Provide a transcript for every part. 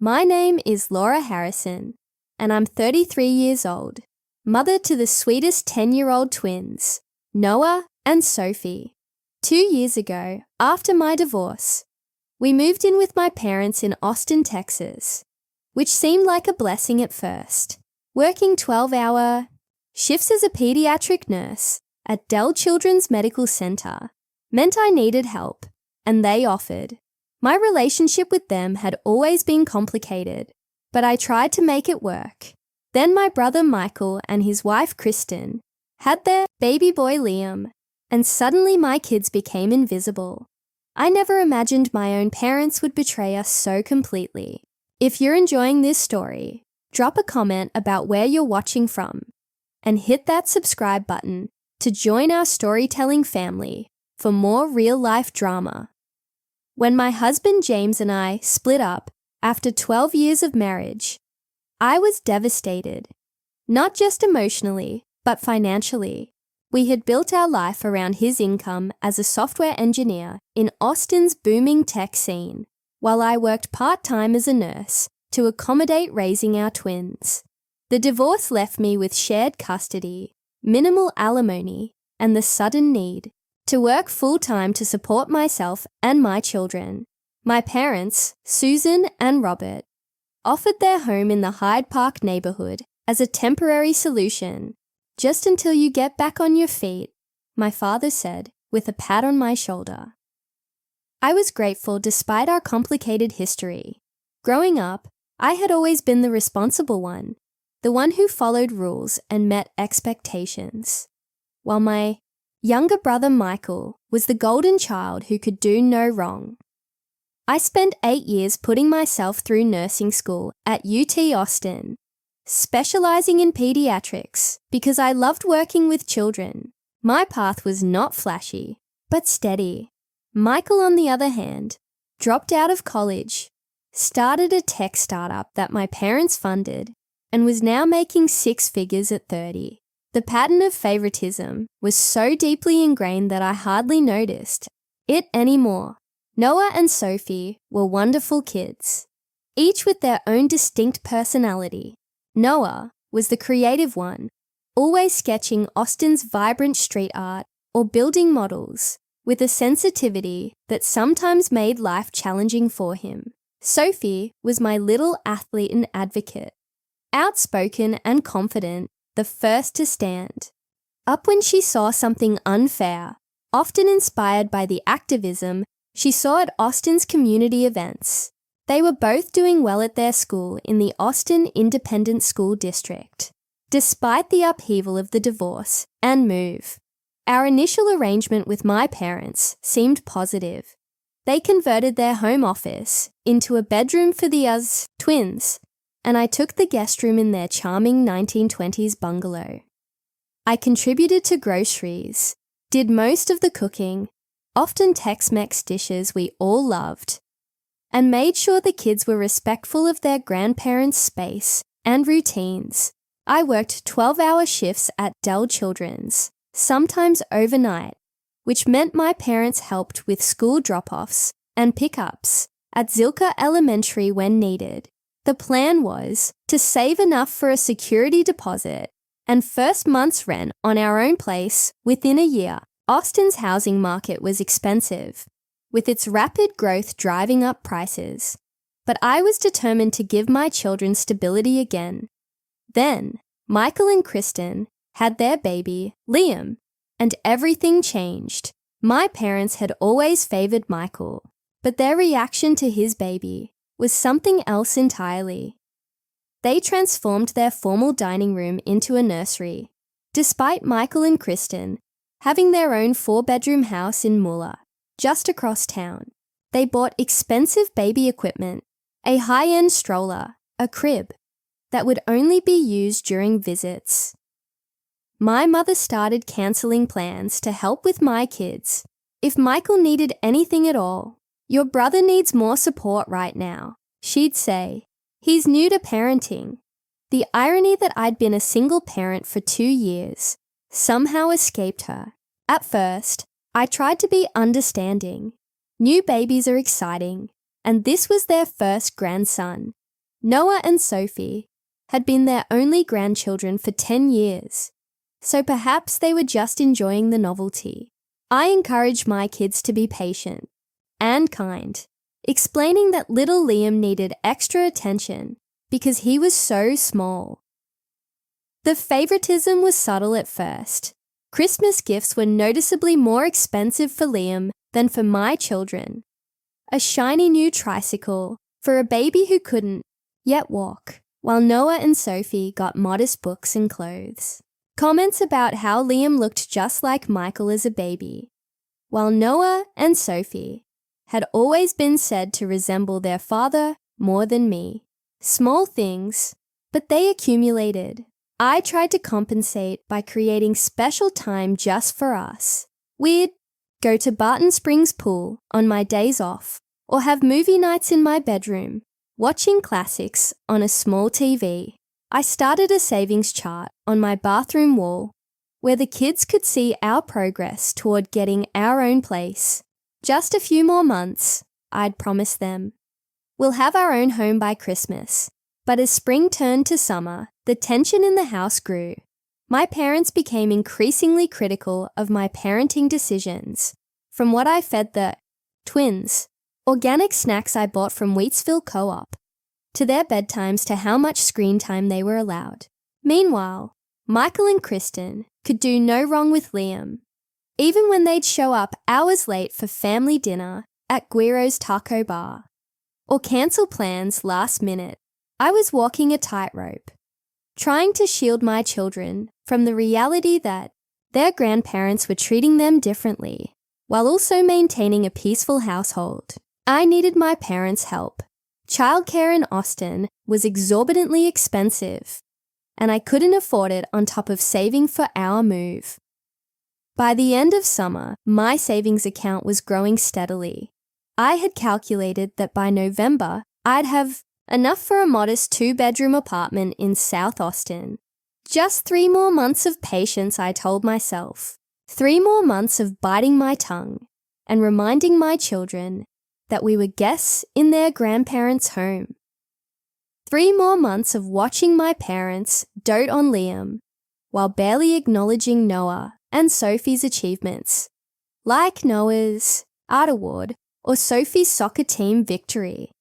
My name is Laura Harrison, and I'm 33 years old, mother to the sweetest 10-year-old twins, Noah and Sophie. 2 years ago, after my divorce, we moved in with my parents in Austin, Texas, which seemed like a blessing at first. Working 12-hour shifts as a pediatric nurse at Dell Children's Medical Center meant I needed help, and they offered. My relationship with them had always been complicated, but I tried to make it work. Then my brother Michael and his wife Kristen had their baby boy Liam, and suddenly my kids became invisible. I never imagined my own parents would betray us so completely. If you're enjoying this story, drop a comment about where you're watching from, and hit that subscribe button to join our storytelling family for more real-life drama. When my husband James and I split up after 12 years of marriage, I was devastated, not just emotionally, but financially. We had built our life around his income as a software engineer in Austin's booming tech scene, while I worked part-time as a nurse to accommodate raising our twins. The divorce left me with shared custody, minimal alimony, and the sudden need to work full-time to support myself and my children. My parents, Susan and Robert, offered their home in the Hyde Park neighborhood as a temporary solution, just until you get back on your feet, my father said with a pat on my shoulder. I was grateful despite our complicated history. Growing up, I had always been the responsible one, the one who followed rules and met expectations, while my younger brother Michael was the golden child who could do no wrong. I spent 8 years putting myself through nursing school at UT Austin, specializing in pediatrics because I loved working with children. My path was not flashy, but steady. Michael, on the other hand, dropped out of college, started a tech startup that my parents funded, and was now making 6 figures at 30. The pattern of favoritism was so deeply ingrained that I hardly noticed it anymore. Noah and Sophie were wonderful kids, each with their own distinct personality. Noah was the creative one, always sketching Austin's vibrant street art or building models, with a sensitivity that sometimes made life challenging for him. Sophie was my little athlete and advocate, outspoken and confident, the first to stand up when she saw something unfair, often inspired by the activism she saw at Austin's community events. They were both doing well at their school in the Austin Independent School District. Despite the upheaval of the divorce and move, our initial arrangement with my parents seemed positive. They converted their home office into a bedroom for the twins, and I took the guest room in their charming 1920s bungalow. I contributed to groceries, did most of the cooking, often Tex-Mex dishes we all loved, and made sure the kids were respectful of their grandparents' space and routines. I worked 12-hour shifts at Dell Children's, sometimes overnight, which meant my parents helped with school drop-offs and pickups at Zilka Elementary when needed. The plan was to save enough for a security deposit and first month's rent on our own place within a year. Austin's housing market was expensive, with its rapid growth driving up prices, but I was determined to give my children stability again. Then, Michael and Kristen had their baby, Liam, and everything changed. My parents had always favored Michael, but their reaction to his baby was something else entirely. They transformed their formal dining room into a nursery, despite Michael and Kristen having their own 4-bedroom house in Muller, just across town. They bought expensive baby equipment, a high-end stroller, a crib that would only be used during visits. My mother started cancelling plans to help with my kids. If Michael needed anything at all, "Your brother needs more support right now," she'd say. "He's new to parenting." The irony that I'd been a single parent for 2 years somehow escaped her. At first, I tried to be understanding. New babies are exciting, and this was their first grandson. Noah and Sophie had been their only grandchildren for 10 years, so perhaps they were just enjoying the novelty. I encouraged my kids to be patient and kind, explaining that little Liam needed extra attention because he was so small. The favoritism was subtle at first. Christmas gifts were noticeably more expensive for Liam than for my children. A shiny new tricycle for a baby who couldn't yet walk, while Noah and Sophie got modest books and clothes. Comments about how Liam looked just like Michael as a baby, while Noah and Sophie had always been said to resemble their father more than me. Small things, but they accumulated. I tried to compensate by creating special time just for us. We'd go to Barton Springs Pool on my days off, or have movie nights in my bedroom, watching classics on a small TV. I started a savings chart on my bathroom wall where the kids could see our progress toward getting our own place. Just a few more months, I'd promised them. We'll have our own home by Christmas. But as spring turned to summer, the tension in the house grew. My parents became increasingly critical of my parenting decisions, from what I fed the twins, organic snacks I bought from Wheatsville Co-op, to their bedtimes to how much screen time they were allowed. Meanwhile, Michael and Kristen could do no wrong with Liam. Even when they'd show up hours late for family dinner at Guiro's Taco Bar, or cancel plans last minute, I was walking a tightrope, trying to shield my children from the reality that their grandparents were treating them differently, while also maintaining a peaceful household. I needed my parents' help. Childcare in Austin was exorbitantly expensive, and I couldn't afford it on top of saving for our move. By the end of summer, my savings account was growing steadily. I had calculated that by November, I'd have enough for a modest 2-bedroom apartment in South Austin. Just 3 more months of patience, I told myself. 3 more months of biting my tongue and reminding my children that we were guests in their grandparents' home. 3 more months of watching my parents dote on Liam while barely acknowledging Noah and Sophie's achievements, like Noah's art award or Sophie's soccer team victory.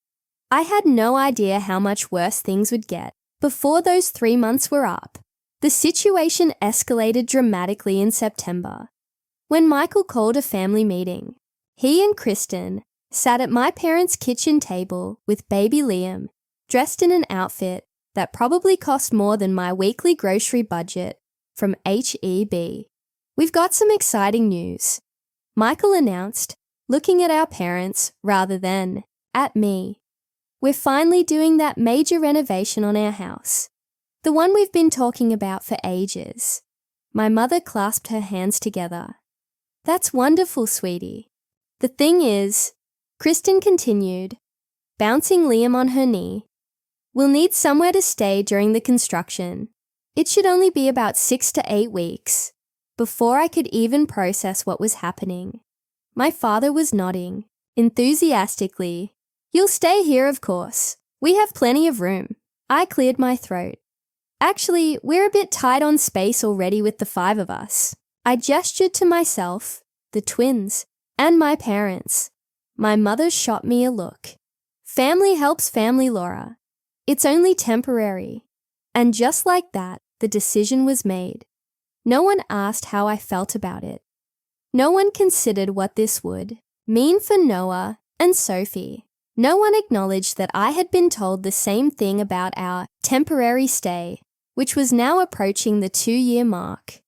I had no idea how much worse things would get before those 3 months were up. The situation escalated dramatically in September, when Michael called a family meeting. He and Kristen sat at my parents' kitchen table with baby Liam, dressed in an outfit that probably cost more than my weekly grocery budget from H-E-B. "We've got some exciting news," Michael announced, looking at our parents rather than at me. "We're finally doing that major renovation on our house, the one we've been talking about for ages." My mother clasped her hands together. "That's wonderful, sweetie. The thing is," Kristen continued, bouncing Liam on her knee, "we'll need somewhere to stay during the construction. It should only be about 6 to 8 weeks." Before I could even process what was happening, my father was nodding enthusiastically. "You'll stay here, of course. We have plenty of room." I cleared my throat. "Actually, we're a bit tight on space already with the 5 of us." I gestured to myself, the twins, and my parents. My mother shot me a look. "Family helps family, Laura. It's only temporary." And just like that, the decision was made. No one asked how I felt about it. No one considered what this would mean for Noah and Sophie. No one acknowledged that I had been told the same thing about our temporary stay, which was now approaching the 2-year mark.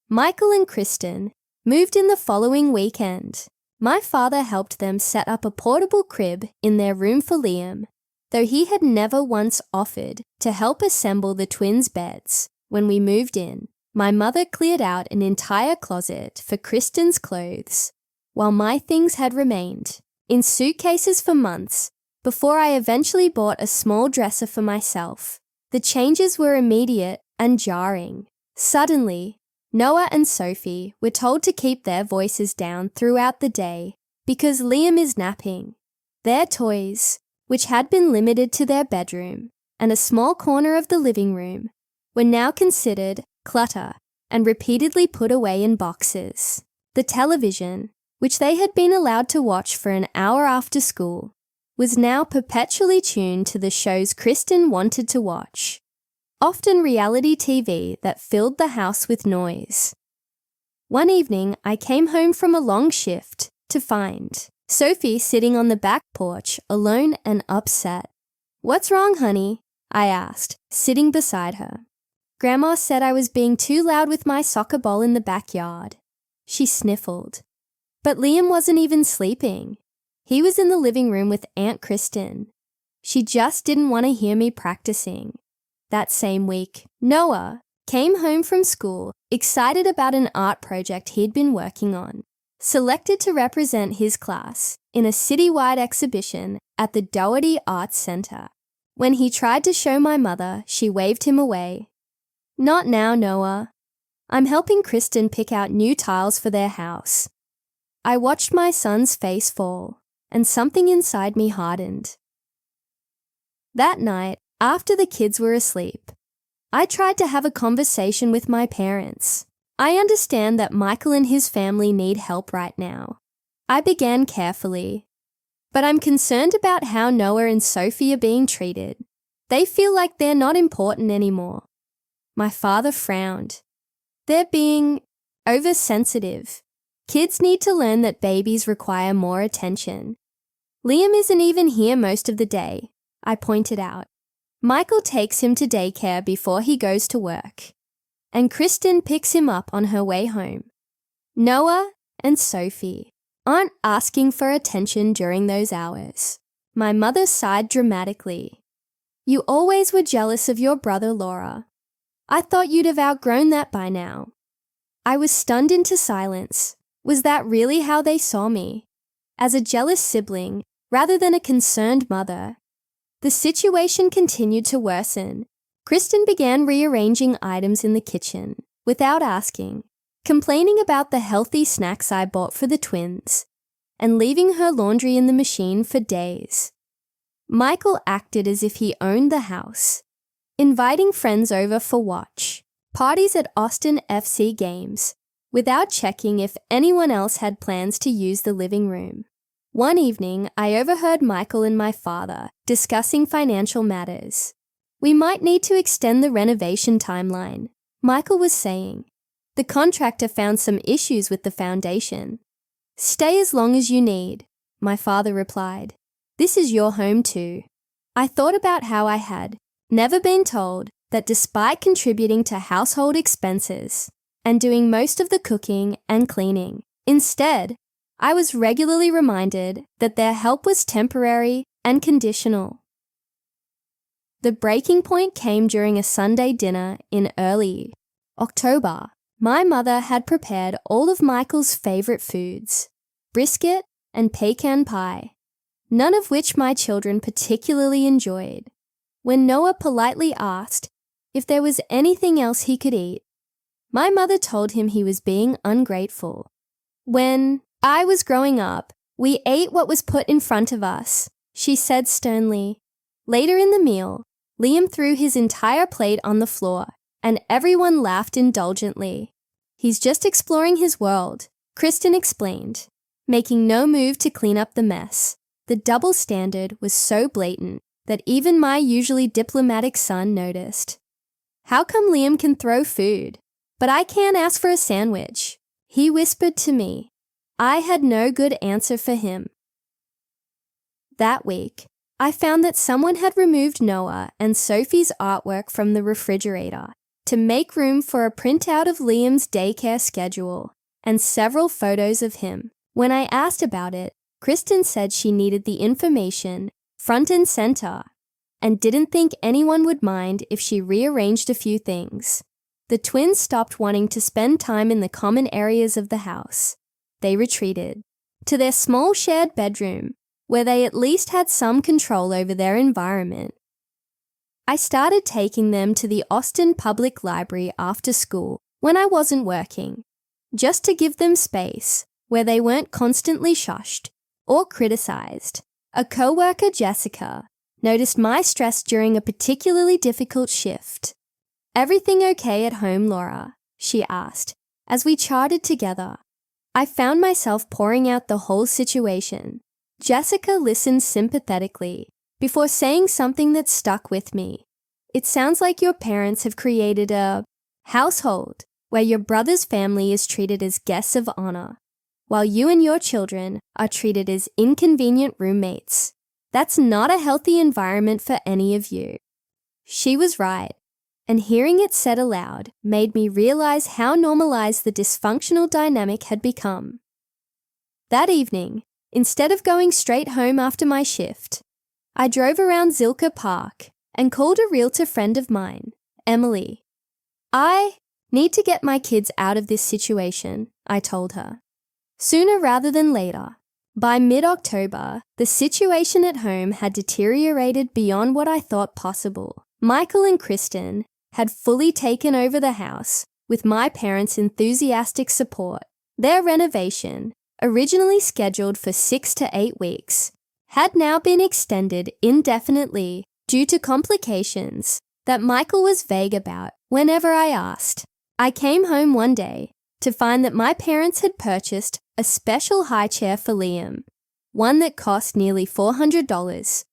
Michael and Kristen moved in the following weekend. My father helped them set up a portable crib in their room for Liam, though he had never once offered to help assemble the twins' beds. When we moved in, my mother cleared out an entire closet for Kristen's clothes, while my things had remained in suitcases for months before I eventually bought a small dresser for myself. The changes were immediate and jarring. Suddenly, Noah and Sophie were told to keep their voices down throughout the day because Liam is napping. Their toys, which had been limited to their bedroom, and a small corner of the living room were now considered clutter and repeatedly put away in boxes. The television, which they had been allowed to watch for an hour after school, was now perpetually tuned to the shows Kristen wanted to watch, often reality TV that filled the house with noise. One evening, I came home from a long shift to find Sophie sitting on the back porch, alone and upset. "What's wrong, honey?" I asked, sitting beside her. "Grandma said I was being too loud with my soccer ball in the backyard." She sniffled. But Liam wasn't even sleeping. He was in the living room with Aunt Kristen. She just didn't want to hear me practicing. That same week, Noah came home from school excited about an art project he'd been working on, selected to represent his class in a citywide exhibition at the Doherty Arts Center. When he tried to show my mother, she waved him away. "Not now, Noah. I'm helping Kristen pick out new tiles for their house." I watched my son's face fall, and something inside me hardened. That night, after the kids were asleep, I tried to have a conversation with my parents. I understand that Michael and his family need help right now. I began carefully. But I'm concerned about how Noah and Sophie are being treated. They feel like they're not important anymore. My father frowned. "They're being oversensitive. Kids need to learn that babies require more attention. Liam isn't even here most of the day," I pointed out. "Michael takes him to daycare before he goes to work, and Kristen picks him up on her way home. Noah and Sophie aren't asking for attention during those hours." My mother sighed dramatically. "You always were jealous of your brother, Laura. I thought you'd have outgrown that by now." I was stunned into silence. Was that really how they saw me? As a jealous sibling, rather than a concerned mother? The situation continued to worsen. Kristen began rearranging items in the kitchen without asking, complaining about the healthy snacks I bought for the twins, and leaving her laundry in the machine for days. Michael acted as if he owned the house, inviting friends over for watch parties at Austin FC games, without checking if anyone else had plans to use the living room. One evening, I overheard Michael and my father discussing financial matters. "We might need to extend the renovation timeline," Michael was saying. "The contractor found some issues with the foundation." "Stay as long as you need," my father replied. "This is your home too." I thought about how I had never been told that despite contributing to household expenses and doing most of the cooking and cleaning, instead, I was regularly reminded that their help was temporary and conditional. The breaking point came during a Sunday dinner in early October. My mother had prepared all of Michael's favorite foods, brisket and pecan pie, none of which my children particularly enjoyed. When Noah politely asked if there was anything else he could eat, my mother told him he was being ungrateful. "When I was growing up, we ate what was put in front of us," she said sternly. Later in the meal, Liam threw his entire plate on the floor, and everyone laughed indulgently. "He's just exploring his world," Kristen explained, making no move to clean up the mess. The double standard was so blatant that even my usually diplomatic son noticed. "How come Liam can throw food, but I can't ask for a sandwich?" he whispered to me. I had no good answer for him. That week, I found that someone had removed Noah and Sophie's artwork from the refrigerator to make room for a printout of Liam's daycare schedule and several photos of him. When I asked about it, Kristen said she needed the information front and center and didn't think anyone would mind if she rearranged a few things. The twins stopped wanting to spend time in the common areas of the house. They retreated to their small shared bedroom, where they at least had some control over their environment. I started taking them to the Austin Public Library after school when I wasn't working, just to give them space where they weren't constantly shushed or criticized. A coworker, Jessica, noticed my stress during a particularly difficult shift. "Everything okay at home, Laura?" she asked, as we chatted together. I found myself pouring out the whole situation. Jessica listened sympathetically before saying something that stuck with me. "It sounds like your parents have created a household where your brother's family is treated as guests of honor, while you and your children are treated as inconvenient roommates. That's not a healthy environment for any of you." She was right, and hearing it said aloud made me realize how normalized the dysfunctional dynamic had become. That evening, instead of going straight home after my shift, I drove around Zilker Park and called a realtor friend of mine, Emily. "I need to get my kids out of this situation," I told her. Sooner rather than later. By mid-October, the situation at home had deteriorated beyond what I thought possible. Michael and Kristen had fully taken over the house with my parents' enthusiastic support. Their renovation, originally scheduled for 6 to 8 weeks, had now been extended indefinitely due to complications that Michael was vague about whenever I asked. I came home one day to find that my parents had purchased a special high chair for Liam, one that cost nearly $400,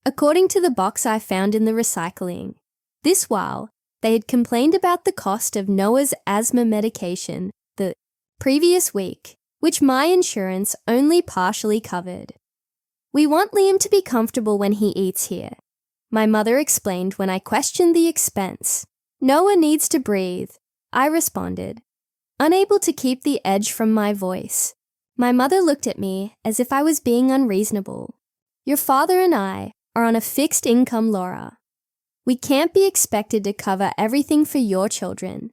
according to the box I found in the recycling. This while they had complained about the cost of Noah's asthma medication the previous week, which my insurance only partially covered. "We want Liam to be comfortable when he eats here," my mother explained when I questioned the expense. "Noah needs to breathe," I responded, unable to keep the edge from my voice. My mother looked at me as if I was being unreasonable. "Your father and I are on a fixed income, Laura. We can't be expected to cover everything for your children.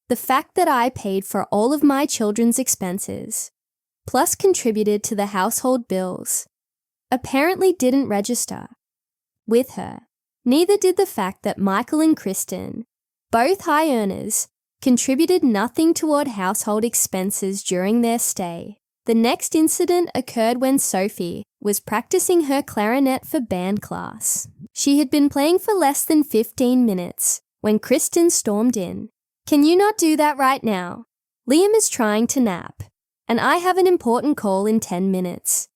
The fact that I paid for all of my children's expenses, plus contributed to the household bills, apparently didn't register with her. Neither did the fact that Michael and Kristen, both high earners, contributed nothing toward household expenses during their stay. The next incident occurred when Sophie was practicing her clarinet for band class. She had been playing for less than 15 minutes when Kristen stormed in. "Can you not do that right now? Liam is trying to nap, and I have an important call in 10 minutes.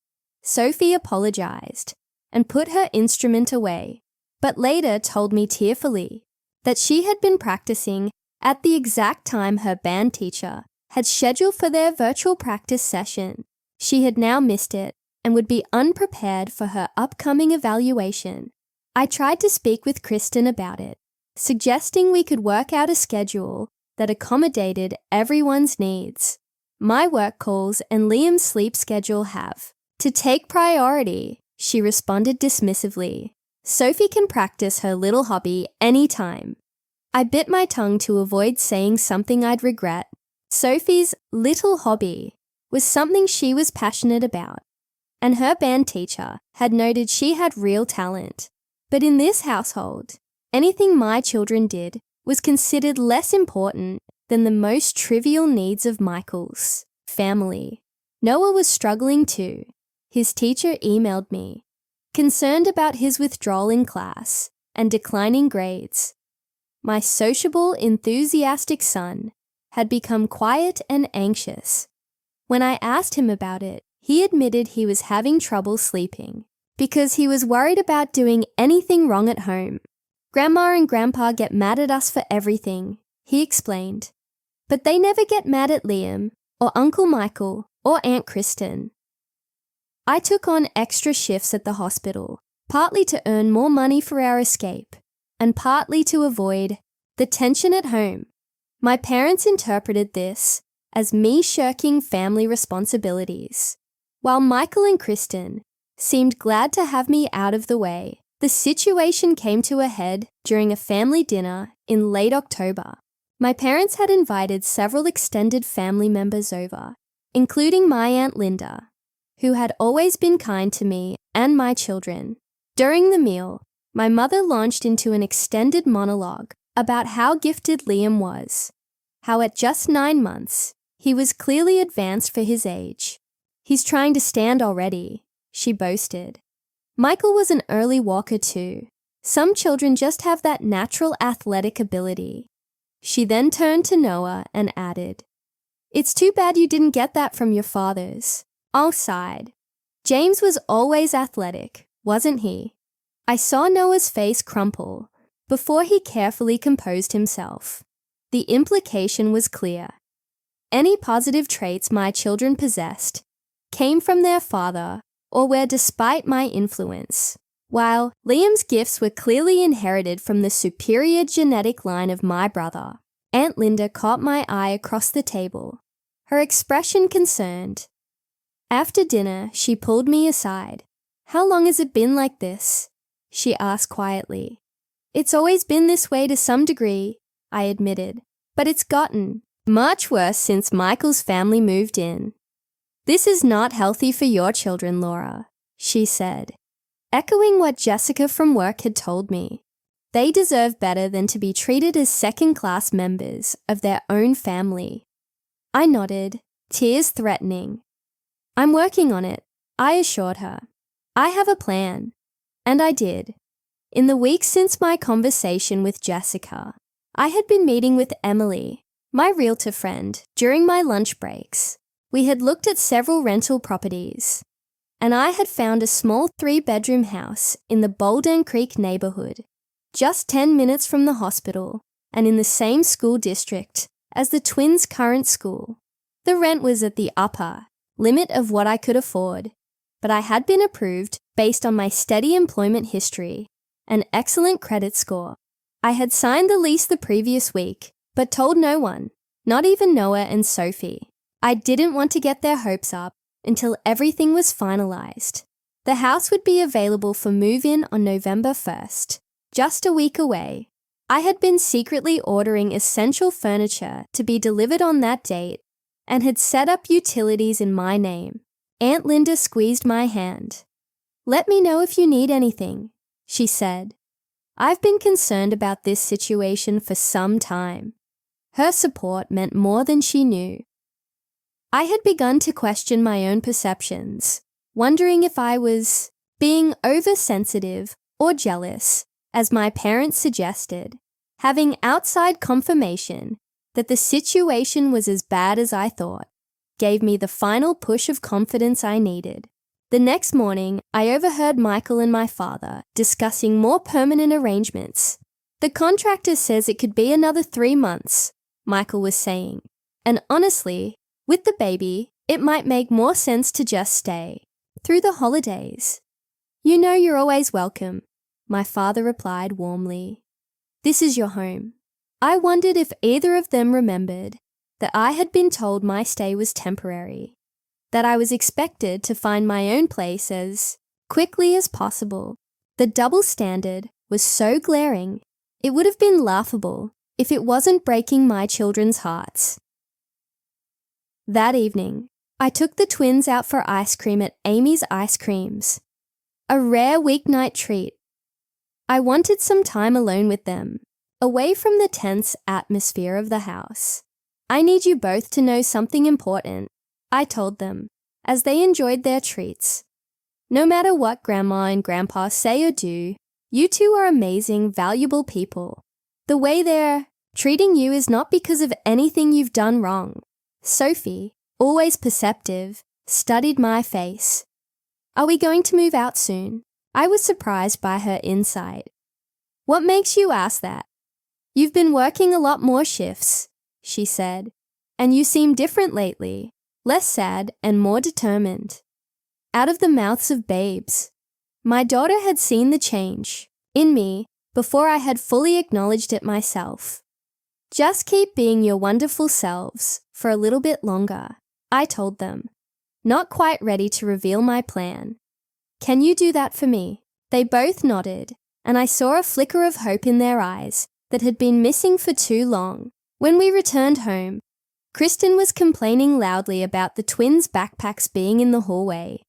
Sophie apologized and put her instrument away, but later told me tearfully that she had been practicing at the exact time her band teacher had scheduled for their virtual practice session. She had now missed it and would be unprepared for her upcoming evaluation. I tried to speak with Kristen about it, suggesting we could work out a schedule that accommodated everyone's needs. My work calls and Liam's sleep schedule have to take priority," she responded dismissively. "Sophie can practice her little hobby anytime." I bit my tongue to avoid saying something I'd regret. Sophie's little hobby was something she was passionate about, and her band teacher had noted she had real talent. But in this household, anything my children did was considered less important than the most trivial needs of Michael's family. Noah was struggling too. His teacher emailed me, concerned about his withdrawal in class and declining grades. My sociable, enthusiastic son had become quiet and anxious. When I asked him about it, he admitted he was having trouble sleeping because he was worried about doing anything wrong at home. "Grandma and Grandpa get mad at us for everything," he explained, "but they never get mad at Liam or Uncle Michael or Aunt Kristen." I took on extra shifts at the hospital, partly to earn more money for our escape, and partly to avoid the tension at home. My parents interpreted this as me shirking family responsibilities. While Michael and Kristen seemed glad to have me out of the way, the situation came to a head during a family dinner in late October. My parents had invited several extended family members over, including my Aunt Linda, who had always been kind to me and my children. During the meal, my mother launched into an extended monologue about how gifted Liam was, how at just 9 months, he was clearly advanced for his age. "He's trying to stand already," she boasted. Michael was an early walker too. Some children just have that natural athletic ability. She then turned to Noah and added, "It's too bad you didn't get that from your fathers." All sighed. James was always athletic, wasn't he? I saw Noah's face crumple before he carefully composed himself. The implication was clear. Any positive traits my children possessed came from their father or were despite my influence, while Liam's gifts were clearly inherited from the superior genetic line of my brother. Aunt Linda caught my eye across the table, her expression concerned. After dinner, she pulled me aside. "How long has it been like this?" she asked quietly. "It's always been this way to some degree," I admitted, "but it's gotten much worse since Michael's family moved in." "This is not healthy for your children, Laura," she said, echoing what Jessica from work had told me. "They deserve better than to be treated as second-class members of their own family." I nodded, tears threatening. "I'm working on it," I assured her. "I have a plan." And I did. In the weeks since my conversation with Jessica, I had been meeting with Emily, my realtor friend, during my lunch breaks. We had looked at several rental properties, and I had found a small 3-bedroom house in the Bolden Creek neighborhood, just 10 minutes from the hospital and in the same school district as the twins' current school. The rent was at the upper limit of what I could afford, but I had been approved based on my steady employment history and excellent credit score. I had signed the lease the previous week, but told no one, not even Noah and Sophie. I didn't want to get their hopes up until everything was finalized. The house would be available for move-in on November 1st, just a week away. I had been secretly ordering essential furniture to be delivered on that date and had set up utilities in my name. Aunt Linda squeezed my hand. "Let me know if you need anything," she said. I've been concerned about this situation for some time. Her support meant more than she knew. I had begun to question my own perceptions, wondering if I was being oversensitive or jealous, as my parents suggested. Having outside confirmation that the situation was as bad as I thought gave me the final push of confidence I needed. The next morning, I overheard Michael and my father discussing more permanent arrangements. "The contractor says it could be another 3 months, Michael was saying. "And honestly, with the baby, it might make more sense to just stay through the holidays." "You know you're always welcome," my father replied warmly. "This is your home." I wondered if either of them remembered that I had been told my stay was temporary, that I was expected to find my own place as quickly as possible. The double standard was so glaring, it would have been laughable if it wasn't breaking my children's hearts. That evening, I took the twins out for ice cream at Amy's Ice Creams, a rare weeknight treat. I wanted some time alone with them, away from the tense atmosphere of the house. "I need you both to know something important," I told them, as they enjoyed their treats. "No matter what Grandma and Grandpa say or do, you two are amazing, valuable people. The way they're treating you is not because of anything you've done wrong." Sophie, always perceptive, studied my face. "Are we going to move out soon?" I was surprised by her insight. "What makes you ask that?" "You've been working a lot more shifts," she said, "and you seem different lately, less sad and more determined." Out of the mouths of babes. My daughter had seen the change in me before I had fully acknowledged it myself. "Just keep being your wonderful selves for a little bit longer," I told them, not quite ready to reveal my plan. "Can you do that for me?" They both nodded, and I saw a flicker of hope in their eyes that had been missing for too long. When we returned home, Kristen was complaining loudly about the twins' backpacks being in the hallway,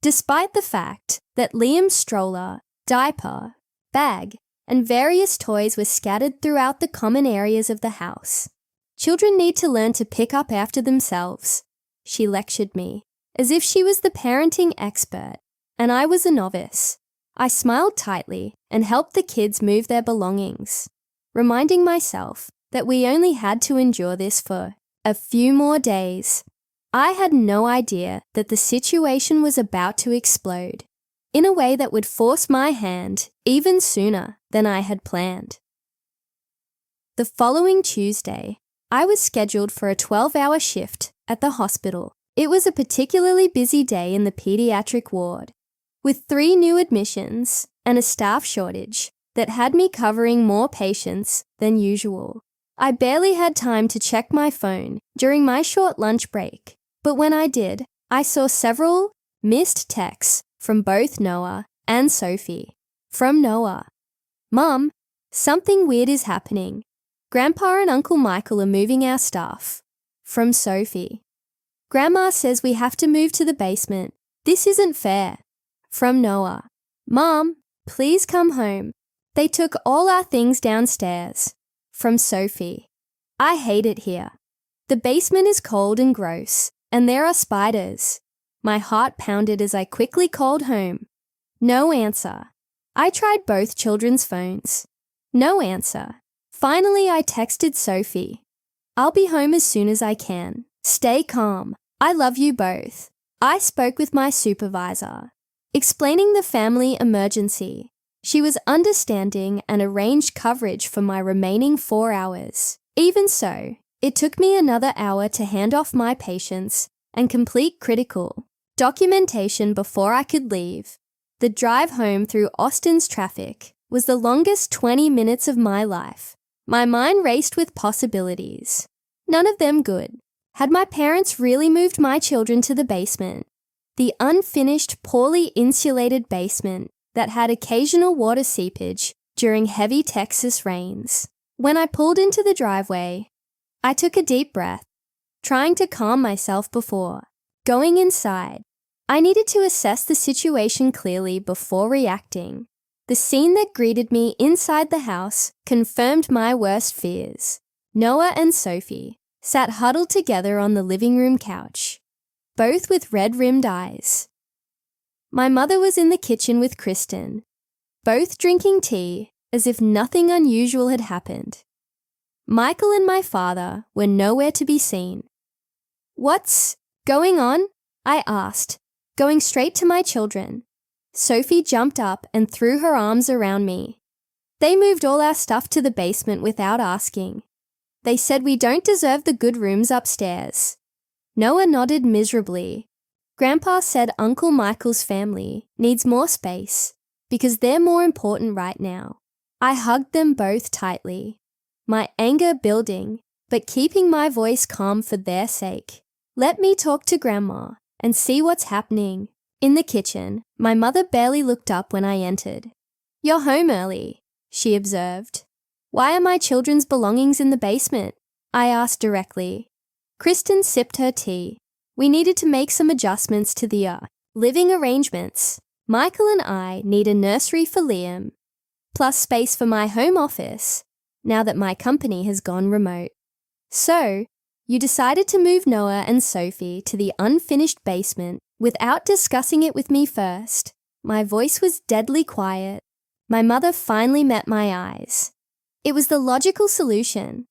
despite the fact that Liam's stroller, diaper, bag, and various toys were scattered throughout the common areas of the house. "Children need to learn to pick up after themselves," she lectured me, as if she was the parenting expert and I was a novice. I smiled tightly and helped the kids move their belongings, reminding myself that we only had to endure this for a few more days. I had no idea that the situation was about to explode in a way that would force my hand even sooner than I had planned. The following Tuesday, I was scheduled for a 12-hour shift at the hospital. It was a particularly busy day in the pediatric ward, with 3 new admissions and a staff shortage that had me covering more patients than usual. I barely had time to check my phone during my short lunch break, but when I did, I saw several missed texts from both Noah and Sophie. From Noah: "Mum, something weird is happening. Grandpa and Uncle Michael are moving our stuff." From Sophie: "Grandma says we have to move to the basement. This isn't fair." From Noah: "Mom, please come home. They took all our things downstairs." From Sophie: "I hate it here. The basement is cold and gross, and there are spiders." My heart pounded as I quickly called home. No answer. I tried both children's phones. No answer. Finally, I texted Sophie: "I'll be home as soon as I can. Stay calm. I love you both." I spoke with my supervisor, explaining the family emergency. She was understanding and arranged coverage for my remaining 4 hours. Even so, it took me another hour to hand off my patients and complete critical documentation before I could leave. The drive home through Austin's traffic was the longest 20 minutes of my life. My mind raced with possibilities, none of them good. Had my parents really moved my children to the basement? The unfinished, poorly insulated basement that had occasional water seepage during heavy Texas rains. When I pulled into the driveway, I took a deep breath, trying to calm myself before going inside. I needed to assess the situation clearly before reacting. The scene that greeted me inside the house confirmed my worst fears. Noah and Sophie sat huddled together on the living room couch, both with red-rimmed eyes. My mother was in the kitchen with Kristen, both drinking tea as if nothing unusual had happened. Michael and my father were nowhere to be seen. "What's going on?" I asked, going straight to my children. Sophie jumped up and threw her arms around me. "They moved all our stuff to the basement without asking. They said we don't deserve the good rooms upstairs." Noah nodded miserably. Grandpa said Uncle Michael's family needs more space because they're more important right now. I hugged them both tightly, my anger building, but keeping my voice calm for their sake. "Let me talk to Grandma and see what's happening." In the kitchen, my mother barely looked up when I entered. "You're home early," she observed. "Why are my children's belongings in the basement?" I asked directly. Kristen sipped her tea. "We needed to make some adjustments to the living arrangements. Michael and I need a nursery for Liam, plus space for my home office, now that my company has gone remote. So, you decided to move Noah and Sophie to the unfinished basement without discussing it with me first." My voice was deadly quiet. My mother finally met my eyes. "It was the logical solution.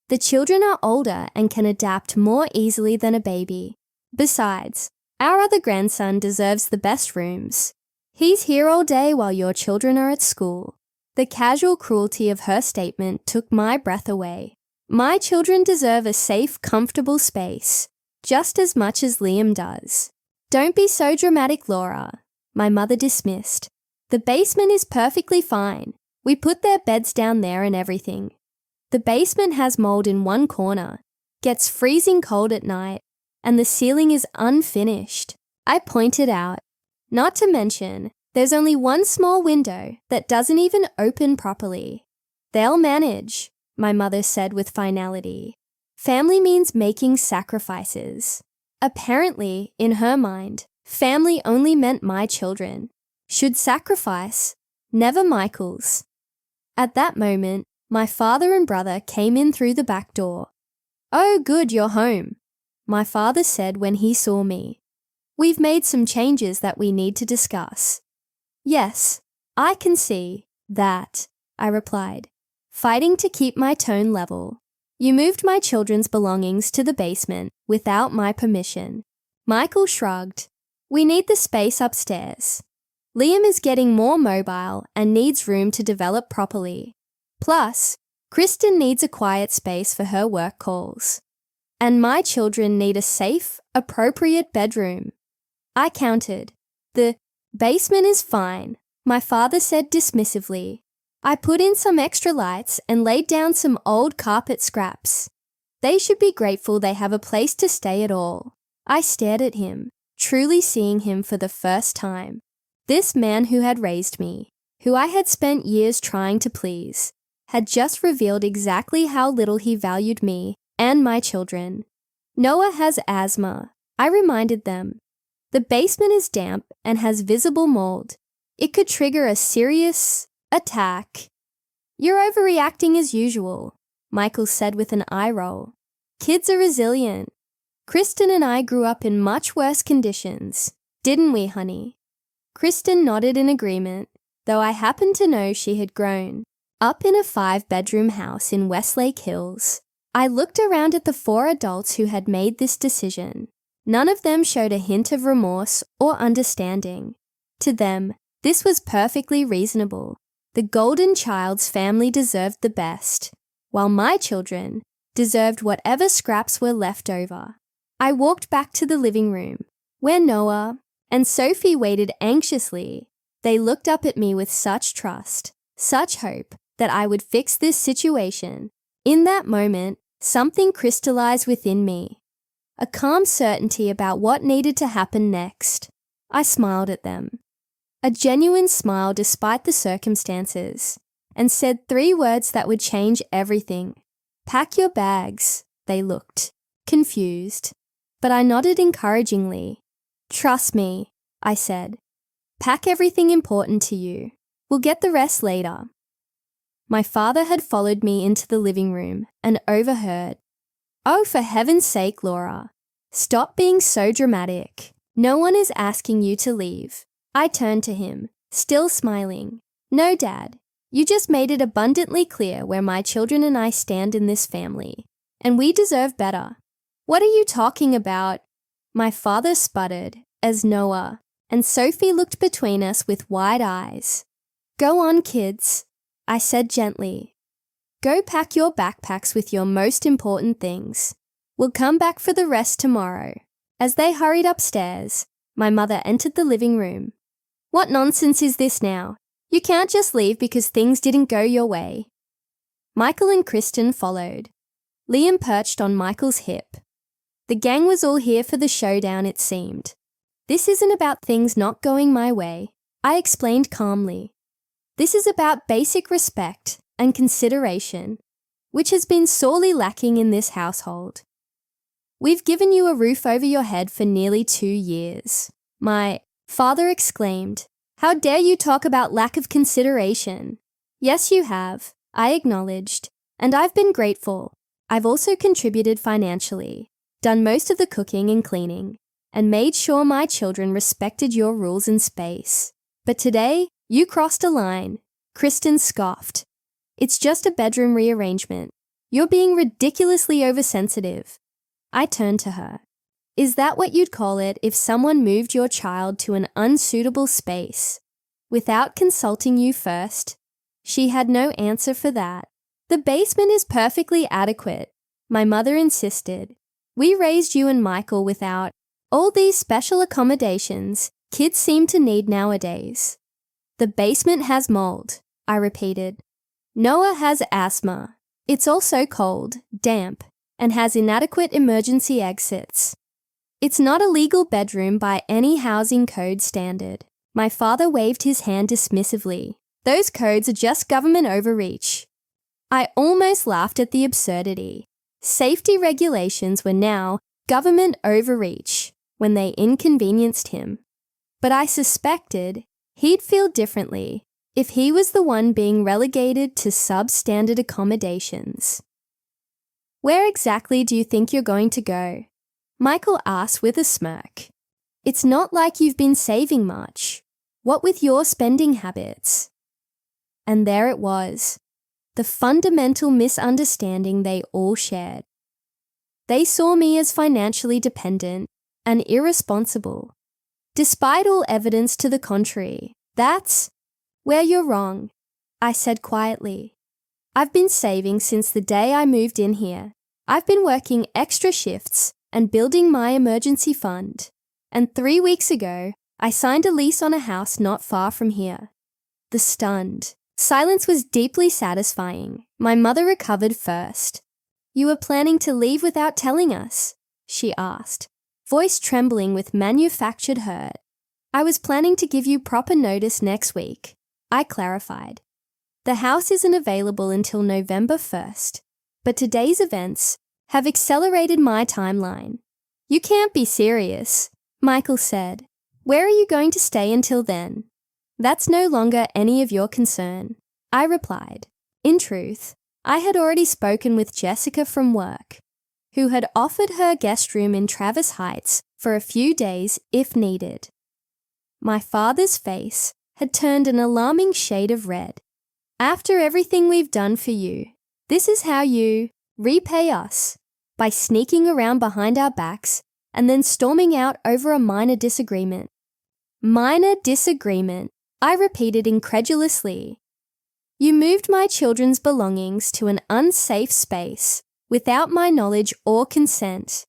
The children are older and can adapt more easily than a baby. Besides, our other grandson deserves the best rooms. He's here all day while your children are at school." The casual cruelty of her statement took my breath away. My children deserve a safe, comfortable space, just as much as Liam does. "Don't be so dramatic, Laura," my mother dismissed. "The basement is perfectly fine. We put their beds down there and everything. The basement has mold in one corner, gets freezing cold at night, and the ceiling is unfinished," I pointed out. "Not to mention, there's only one small window that doesn't even open properly." "They'll manage," my mother said with finality. Family means making sacrifices. Apparently, in her mind, family only meant my children. Should sacrifice, never Michael's. At that moment, my father and brother came in through the back door. "Oh, good, you're home," my father said when he saw me. "We've made some changes that we need to discuss." "Yes, I can see that, I replied, fighting to keep my tone level. You moved my children's belongings to the basement without my permission. Michael shrugged. We need the space upstairs. Liam is getting more mobile and needs room to develop properly. Plus, Kristen needs a quiet space for her work calls. And my children need a safe, appropriate bedroom. I countered. The basement is fine, my father said dismissively. I put in some extra lights and laid down some old carpet scraps. They should be grateful they have a place to stay at all. I stared at him, truly seeing him for the first time. This man who had raised me, who I had spent years trying to please, had just revealed exactly how little he valued me and my children. Noah has asthma, I reminded them. The basement is damp and has visible mold. It could trigger a serious attack. You're overreacting as usual, Michael said with an eye roll. Kids are resilient. Kristen and I grew up in much worse conditions, didn't we, honey? Kristen nodded in agreement, though I happened to know she had grown up in a 5-bedroom house in Westlake Hills. I looked around at the 4 adults who had made this decision. None of them showed a hint of remorse or understanding. To them, this was perfectly reasonable. The golden child's family deserved the best, while my children deserved whatever scraps were left over. I walked back to the living room, where Noah and Sophie waited anxiously. They looked up at me with such trust, such hope that I would fix this situation. In that moment, something crystallized within me, a calm certainty about what needed to happen next. I smiled at them, a genuine smile despite the circumstances, and said 3 words that would change everything. Pack your bags. They looked confused, but I nodded encouragingly. Trust me, I said. Pack everything important to you. We'll get the rest later. My father had followed me into the living room and overheard. Oh, for heaven's sake, Laura. Stop being so dramatic. No one is asking you to leave. I turned to him, still smiling. No, Dad. You just made it abundantly clear where my children and I stand in this family, and we deserve better. What are you talking about? My father sputtered as Noah and Sophie looked between us with wide eyes. Go on, kids, I said gently. Go pack your backpacks with your most important things. We'll come back for the rest tomorrow. As they hurried upstairs, my mother entered the living room. What nonsense is this now? You can't just leave because things didn't go your way. Michael and Kristen followed. Liam perched on Michael's hip. The gang was all here for the showdown, it seemed. This isn't about things not going my way, I explained calmly. This is about basic respect and consideration, which has been sorely lacking in this household. We've given you a roof over your head for nearly 2 years. My father exclaimed, How dare you talk about lack of consideration? Yes, you have, I acknowledged, and I've been grateful. I've also contributed financially, done most of the cooking and cleaning, and made sure my children respected your rules and space. But today, you crossed a line. Kristen scoffed. It's just a bedroom rearrangement. You're being ridiculously oversensitive. I turned to her. Is that what you'd call it if someone moved your child to an unsuitable space without consulting you first? She had no answer for that. The basement is perfectly adequate, my mother insisted. We raised you and Michael without all these special accommodations kids seem to need nowadays. The basement has mold, I repeated. Noah has asthma. It's also cold, damp, and has inadequate emergency exits. It's not a legal bedroom by any housing code standard. My father waved his hand dismissively. Those codes are just government overreach. I almost laughed at the absurdity. Safety regulations were now government overreach when they inconvenienced him. But I suspected he'd feel differently if he was the one being relegated to substandard accommodations. Where exactly do you think you're going to go? Michael asked with a smirk. It's not like you've been saving much. What with your spending habits? And there it was, the fundamental misunderstanding they all shared. They saw me as financially dependent and irresponsible, despite all evidence to the contrary. That's where you're wrong, I said quietly. I've been saving since the day I moved in here. I've been working extra shifts and building my emergency fund. And 3 weeks ago, I signed a lease on a house not far from here. The stunned silence was deeply satisfying. My mother recovered first. You were planning to leave without telling us? She asked, voice trembling with manufactured hurt. I was planning to give you proper notice next week, I clarified. The house isn't available until November 1st, but today's events have accelerated my timeline. You can't be serious, Michael said. Where are you going to stay until then? That's no longer any of your concern, I replied. In truth, I had already spoken with Jessica from work, who had offered her guest room in Travis Heights for a few days if needed. My father's face had turned an alarming shade of red. After everything we've done for you, this is how you repay us, by sneaking around behind our backs and then storming out over a minor disagreement. Minor disagreement, I repeated incredulously. You moved my children's belongings to an unsafe space without my knowledge or consent.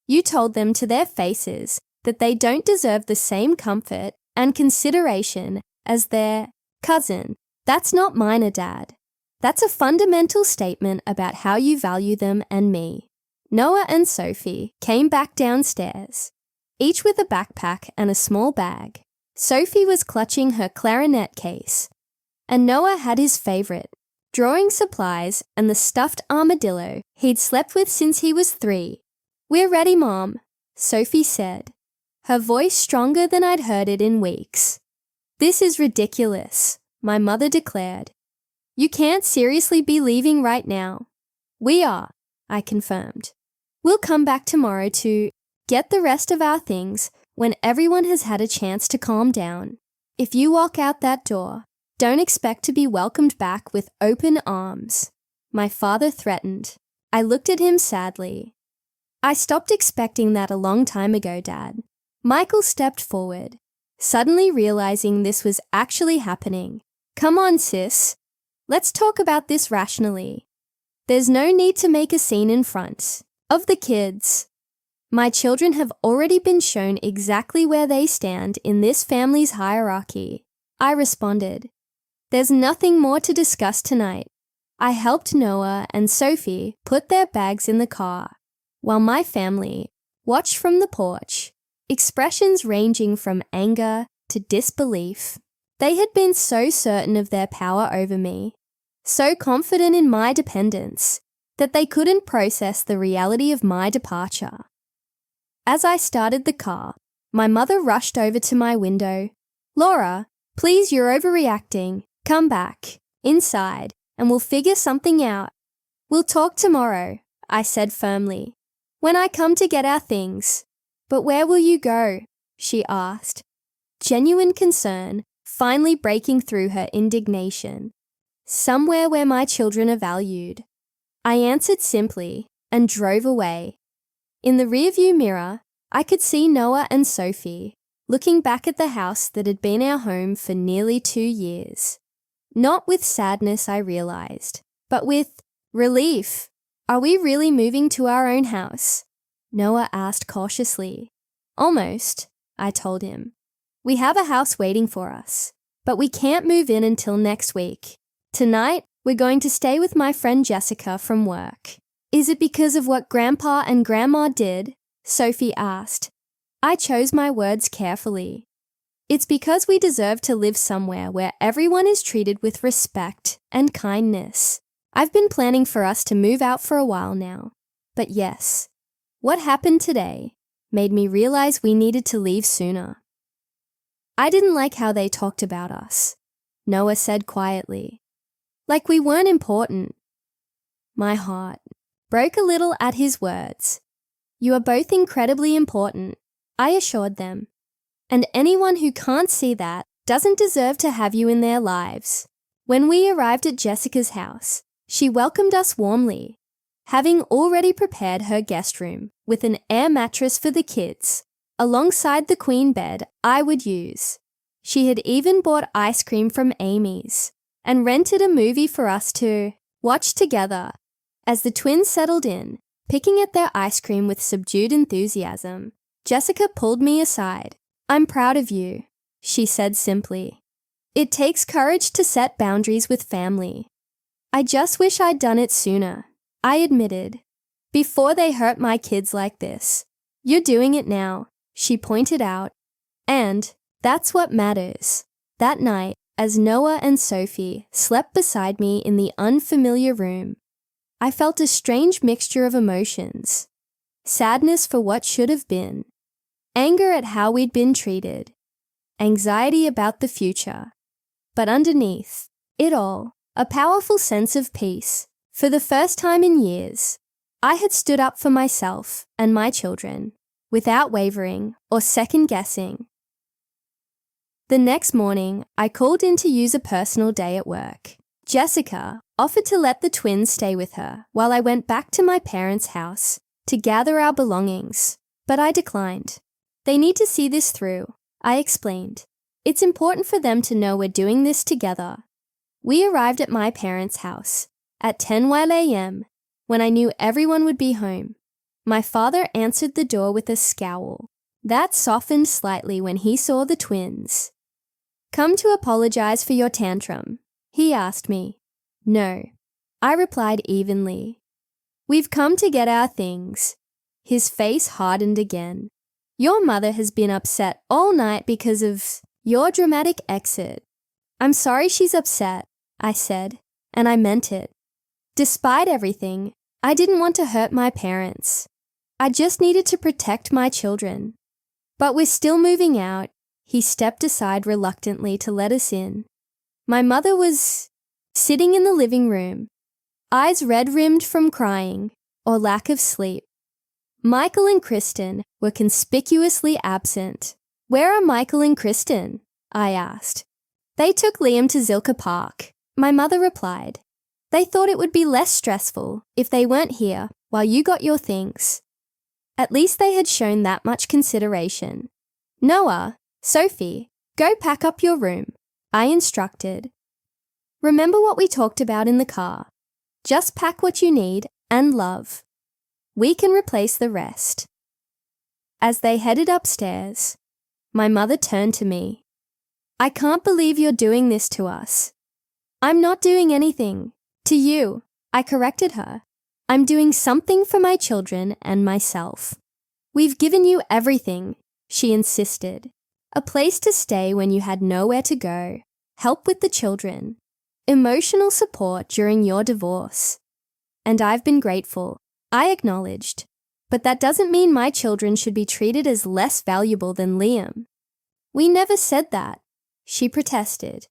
You told them to their faces that they don't deserve the same comfort and consideration as their cousin. That's not minor, Dad. That's a fundamental statement about how you value them and me. Noah and Sophie came back downstairs, each with a backpack and a small bag. Sophie was clutching her clarinet case, and Noah had his favorite, drawing supplies and the stuffed armadillo he'd slept with since he was 3. We're ready, Mom, Sophie said, her voice stronger than I'd heard it in weeks. This is ridiculous, my mother declared. You can't seriously be leaving right now. We are, I confirmed. We'll come back tomorrow to get the rest of our things when everyone has had a chance to calm down. If you walk out that door, don't expect to be welcomed back with open arms, my father threatened. I looked at him sadly. I stopped expecting that a long time ago, Dad. Michael stepped forward, suddenly realizing this was actually happening. Come on, sis. Let's talk about this rationally. There's no need to make a scene in front of the kids. My children have already been shown exactly where they stand in this family's hierarchy, I responded. There's nothing more to discuss tonight. I helped Noah and Sophie put their bags in the car, while my family watched from the porch, expressions ranging from anger to disbelief. They had been so certain of their power over me, so confident in my dependence, that they couldn't process the reality of my departure. As I started the car, my mother rushed over to my window. Laura, please, you're overreacting. Come back, inside, and we'll figure something out. We'll talk tomorrow, I said firmly, when I come to get our things. But where will you go? She asked, genuine concern finally breaking through her indignation. Somewhere where my children are valued. I answered simply and drove away. In the rearview mirror, I could see Noah and Sophie looking back at the house that had been our home for nearly 2 years. Not with sadness, I realized, but with relief. Are we really moving to our own house? Noah asked cautiously. Almost, I told him. We have a house waiting for us, but we can't move in until next week. Tonight, we're going to stay with my friend Jessica from work. Is it because of what Grandpa and Grandma did? Sophie asked. I chose my words carefully. It's because we deserve to live somewhere where everyone is treated with respect and kindness. I've been planning for us to move out for a while now. But yes, what happened today made me realize we needed to leave sooner. I didn't like how they talked about us, Noah said quietly. Like we weren't important. My heart broke a little at his words. You are both incredibly important, I assured them. And anyone who can't see that doesn't deserve to have you in their lives. When we arrived at Jessica's house, she welcomed us warmly, having already prepared her guest room with an air mattress for the kids, alongside the queen bed I would use. She had even bought ice cream from Amy's and rented a movie for us to watch together. As the twins settled in, picking at their ice cream with subdued enthusiasm, Jessica pulled me aside. "I'm proud of you," she said simply. "It takes courage to set boundaries with family." "I just wish I'd done it sooner," I admitted. "Before they hurt my kids like this." "You're doing it now," she pointed out. "And that's what matters." That night, as Noah and Sophie slept beside me in the unfamiliar room, I felt a strange mixture of emotions. Sadness for what should have been, anger at how we'd been treated, anxiety about the future. But underneath it all, a powerful sense of peace. For the first time in years, I had stood up for myself and my children, without wavering or second-guessing. The next morning, I called in to use a personal day at work. Jessica offered to let the twins stay with her while I went back to my parents' house to gather our belongings, but I declined. "They need to see this through," I explained. "It's important for them to know we're doing this together." We arrived at my parents' house at 10 a.m. when I knew everyone would be home. My father answered the door with a scowl. That softened slightly when he saw the twins. "Come to apologize for your tantrum?" he asked me. "No," I replied evenly. "We've come to get our things." His face hardened again. "Your mother has been upset all night because of your dramatic exit." "I'm sorry she's upset," I said, and I meant it. Despite everything, I didn't want to hurt my parents. I just needed to protect my children. "But we're still moving out." He stepped aside reluctantly to let us in. My mother was sitting in the living room, eyes red-rimmed from crying or lack of sleep. Michael and Kristen were conspicuously absent. "Where are Michael and Kristen?" I asked. "They took Liam to Zilker Park," my mother replied. "They thought it would be less stressful if they weren't here while you got your things." At least they had shown that much consideration. "Noah, Sophie, go pack up your room," I instructed. "Remember what we talked about in the car. Just pack what you need and love. We can replace the rest." As they headed upstairs, my mother turned to me. "I can't believe you're doing this to us." "I'm not doing anything. To you," I corrected her. "I'm doing something for my children and myself." "We've given you everything," she insisted. "A place to stay when you had nowhere to go, help with the children, emotional support during your divorce. And I've been grateful," I acknowledged. "But that doesn't mean my children should be treated as less valuable than Liam." "We never said that," she protested.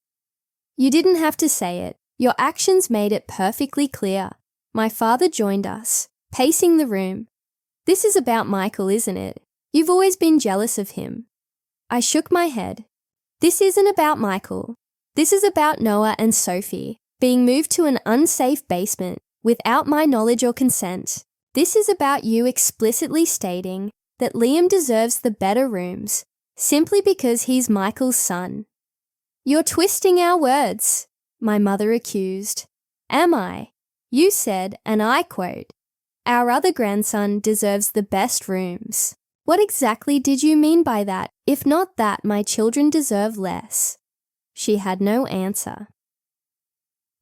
"You didn't have to say it. Your actions made it perfectly clear." My father joined us, pacing the room. "This is about Michael, isn't it? You've always been jealous of him." I shook my head. "This isn't about Michael. This is about Noah and Sophie being moved to an unsafe basement without my knowledge or consent. This is about you explicitly stating that Liam deserves the better rooms simply because he's Michael's son." "You're twisting our words," my mother accused. "Am I? You said, and I quote, 'Our other grandson deserves the best rooms.' What exactly did you mean by that, if not that my children deserve less?" She had no answer.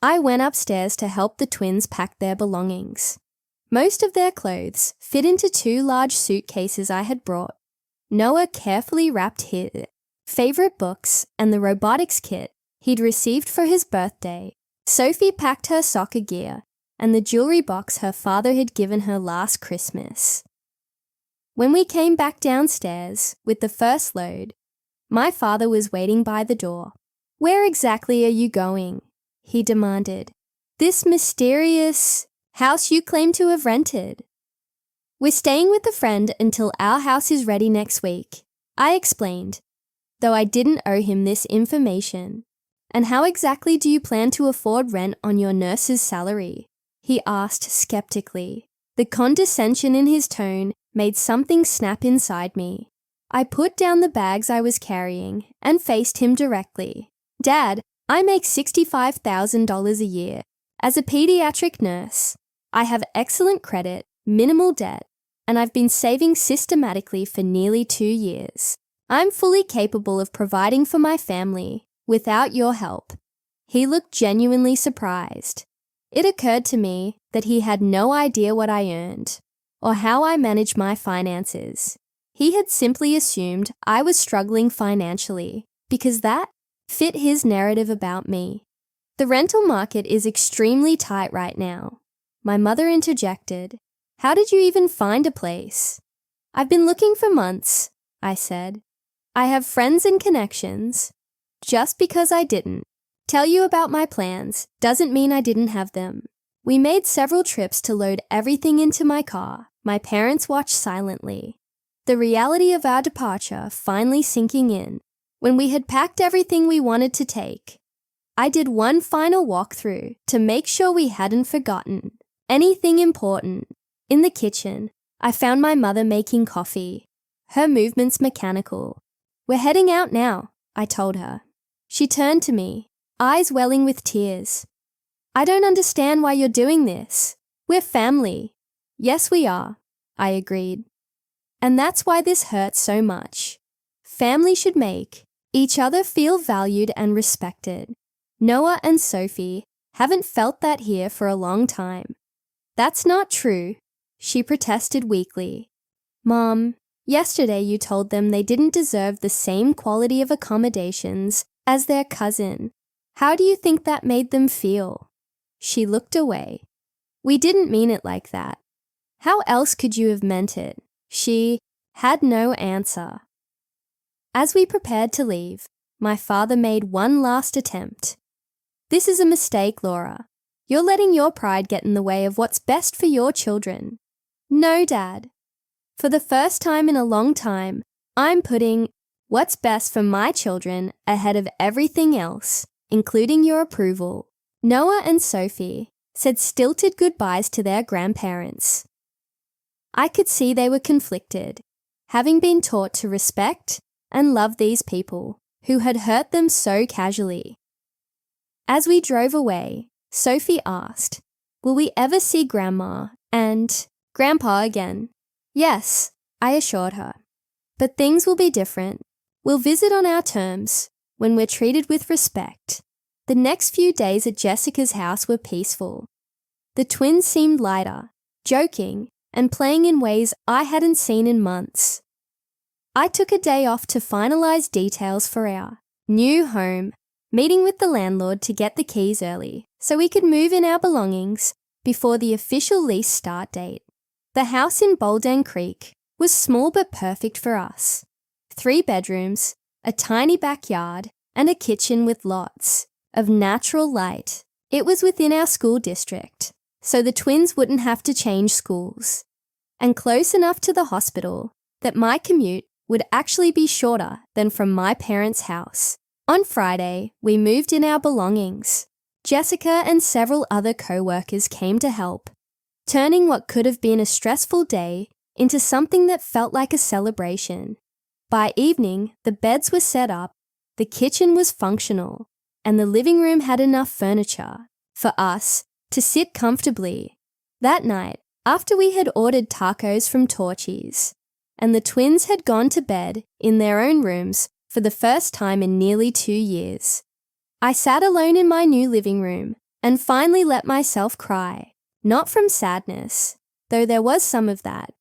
I went upstairs to help the twins pack their belongings. Most of their clothes fit into 2 large suitcases I had brought. Noah carefully wrapped his favorite books and the robotics kit he'd received for his birthday. Sophie packed her soccer gear and the jewelry box her father had given her last Christmas. When we came back downstairs with the first load, my father was waiting by the door. "Where exactly are you going?" he demanded. "This mysterious house you claim to have rented." "We're staying with a friend until our house is ready next week," I explained. though I didn't owe him this information. "And how exactly do you plan to afford rent on your nurse's salary?" he asked skeptically. The condescension in his tone made something snap inside me. I put down the bags I was carrying and faced him directly. "Dad, I make $65,000 a year. As a pediatric nurse, I have excellent credit, minimal debt, and I've been saving systematically for nearly 2 years. I'm fully capable of providing for my family without your help." He looked genuinely surprised. It occurred to me that he had no idea what I earned or how I managed my finances. He had simply assumed I was struggling financially because that fit his narrative about me. "The rental market is extremely tight right now," my mother interjected. "How did you even find a place?" "I've been looking for months," I said. "I have friends and connections. Just because I didn't tell you about my plans doesn't mean I didn't have them." We made several trips to load everything into my car. My parents watched silently, the reality of our departure finally sinking in. When we had packed everything we wanted to take, I did one final walkthrough to make sure we hadn't forgotten anything important. In the kitchen, I found my mother making coffee, her movements mechanical. "We're heading out now," I told her. She turned to me, eyes welling with tears. "I don't understand why you're doing this. We're family." "Yes, we are," I agreed. "And that's why this hurts so much. Family should make each other feel valued and respected. Noah and Sophie haven't felt that here for a long time." "That's not true," she protested weakly. "Mom, yesterday you told them they didn't deserve the same quality of accommodations as their cousin. How do you think that made them feel?" She looked away. "We didn't mean it like that." "How else could you have meant it?" She had no answer. As we prepared to leave, my father made one last attempt. "This is a mistake, Laura. You're letting your pride get in the way of what's best for your children." "No, Dad. For the first time in a long time, I'm putting what's best for my children ahead of everything else, including your approval." Noah and Sophie said stilted goodbyes to their grandparents. I could see they were conflicted, having been taught to respect and love these people who had hurt them so casually. As we drove away, Sophie asked, "Will we ever see Grandma and Grandpa again?" "Yes," I assured her. "But things will be different. We'll visit on our terms, when we're treated with respect." The next few days at Jessica's house were peaceful. The twins seemed lighter, joking, and playing in ways I hadn't seen in months. I took a day off to finalize details for our new home, meeting with the landlord to get the keys early so we could move in our belongings before the official lease start date. The house in Bolden Creek was small but perfect for us. 3 bedrooms, a tiny backyard, and a kitchen with lots of natural light. It was within our school district, so the twins wouldn't have to change schools, and close enough to the hospital that my commute would actually be shorter than from my parents' house. On Friday, we moved in our belongings. Jessica and several other co-workers came to help, turning what could have been a stressful day into something that felt like a celebration. By evening, the beds were set up, the kitchen was functional, and the living room had enough furniture for us to sit comfortably. That night, after we had ordered tacos from Torchy's, and the twins had gone to bed in their own rooms for the first time in nearly 2 years, I sat alone in my new living room and finally let myself cry, not from sadness, though there was some of that,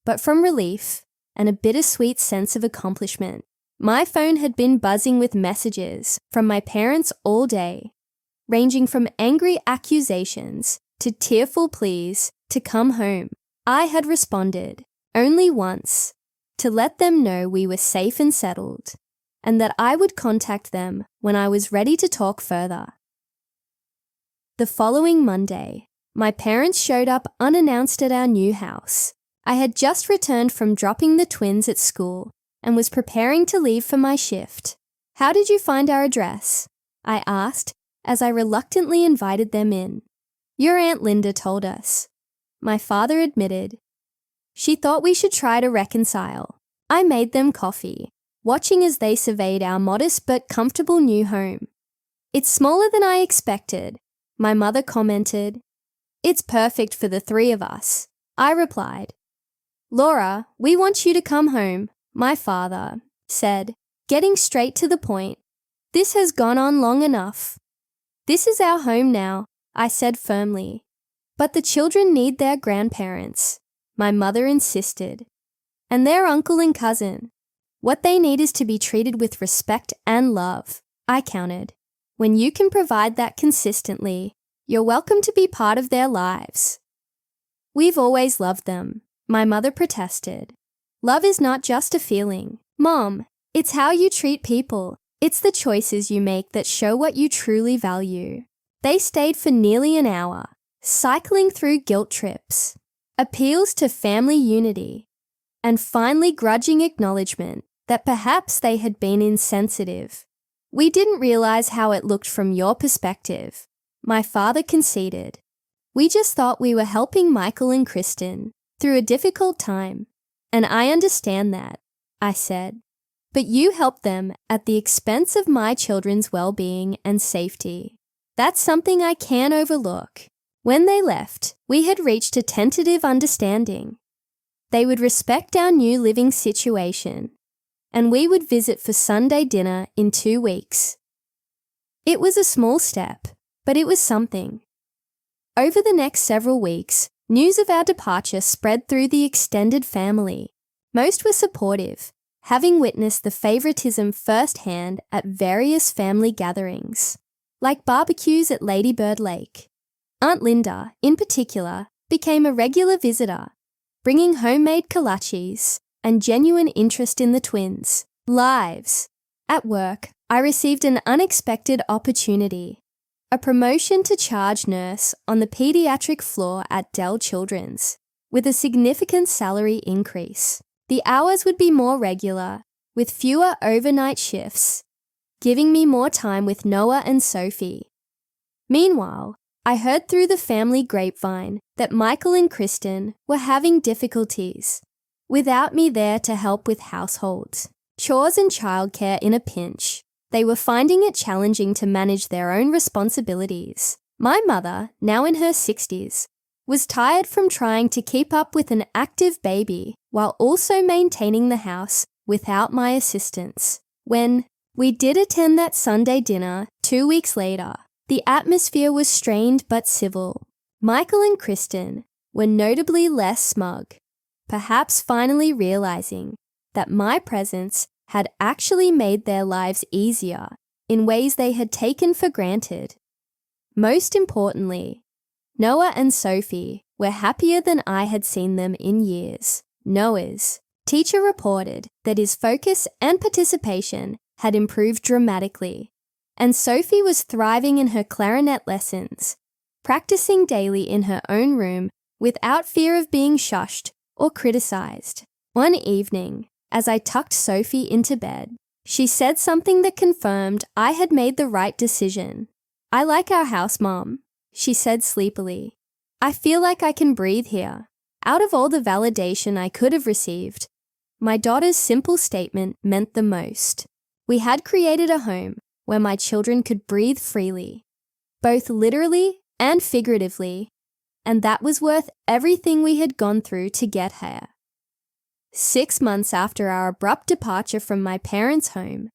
but from relief and a bittersweet sense of accomplishment. My phone had been buzzing with messages from my parents all day, ranging from angry accusations to tearful pleas to come home. I had responded, only once, to let them know we were safe and settled, and that I would contact them when I was ready to talk further. The following Monday, my parents showed up unannounced at our new house. I had just returned from dropping the twins at school and was preparing to leave for my shift. "How did you find our address?" I asked as I reluctantly invited them in. "Your Aunt Linda told us," my father admitted. "She thought we should try to reconcile." I made them coffee, watching as they surveyed our modest but comfortable new home. "It's smaller than I expected," my mother commented. "It's perfect for the three of us," I replied. "Laura, we want you to come home," my father said, getting straight to the point. "This has gone on long enough." "This is our home now," I said firmly. "But the children need their grandparents," my mother insisted, "and their uncle and cousin. What they need is to be treated with respect and love," I countered. "When you can provide that consistently, you're welcome to be part of their lives." "We've always loved them," my mother protested. "Love is not just a feeling, Mom. It's how you treat people. It's the choices you make that show what you truly value." They stayed for nearly an hour, cycling through guilt trips, appeals to family unity, and finally grudging acknowledgement that perhaps they had been insensitive. "We didn't realize how it looked from your perspective," my father conceded. "We just thought we were helping Michael and Kristen through a difficult time, and I understand that," I said. "But you helped them at the expense of my children's well-being and safety. That's something I can't overlook." When they left, we had reached a tentative understanding. They would respect our new living situation, and we would visit for Sunday dinner in 2 weeks. It was a small step, but it was something. Over the next several weeks, news of our departure spread through the extended family. Most were supportive, having witnessed the favoritism firsthand at various family gatherings, like barbecues at Ladybird Lake. Aunt Linda, in particular, became a regular visitor, bringing homemade kolaches and genuine interest in the twins' lives. At work, I received an unexpected opportunity, a promotion to charge nurse on the pediatric floor at Dell Children's, with a significant salary increase. The hours would be more regular, with fewer overnight shifts, giving me more time with Noah and Sophie. Meanwhile, I heard through the family grapevine that Michael and Kristen were having difficulties, without me there to help with households, chores and childcare in a pinch. They were finding it challenging to manage their own responsibilities. My mother, now in her 60s, was tired from trying to keep up with an active baby while also maintaining the house without my assistance. When we did attend that Sunday dinner 2 weeks later, the atmosphere was strained but civil. Michael and Kristen were notably less smug, perhaps finally realizing that my presence had actually made their lives easier in ways they had taken for granted. Most importantly, Noah and Sophie were happier than I had seen them in years. Noah's teacher reported that his focus and participation had improved dramatically, and Sophie was thriving in her clarinet lessons, practicing daily in her own room without fear of being shushed or criticized. One evening, as I tucked Sophie into bed, she said something that confirmed I had made the right decision. "I like our house, Mom," she said sleepily. "I feel like I can breathe here." Out of all the validation I could have received, my daughter's simple statement meant the most. We had created a home where my children could breathe freely, both literally and figuratively, and that was worth everything we had gone through to get here. 6 months after our abrupt departure from my parents' home,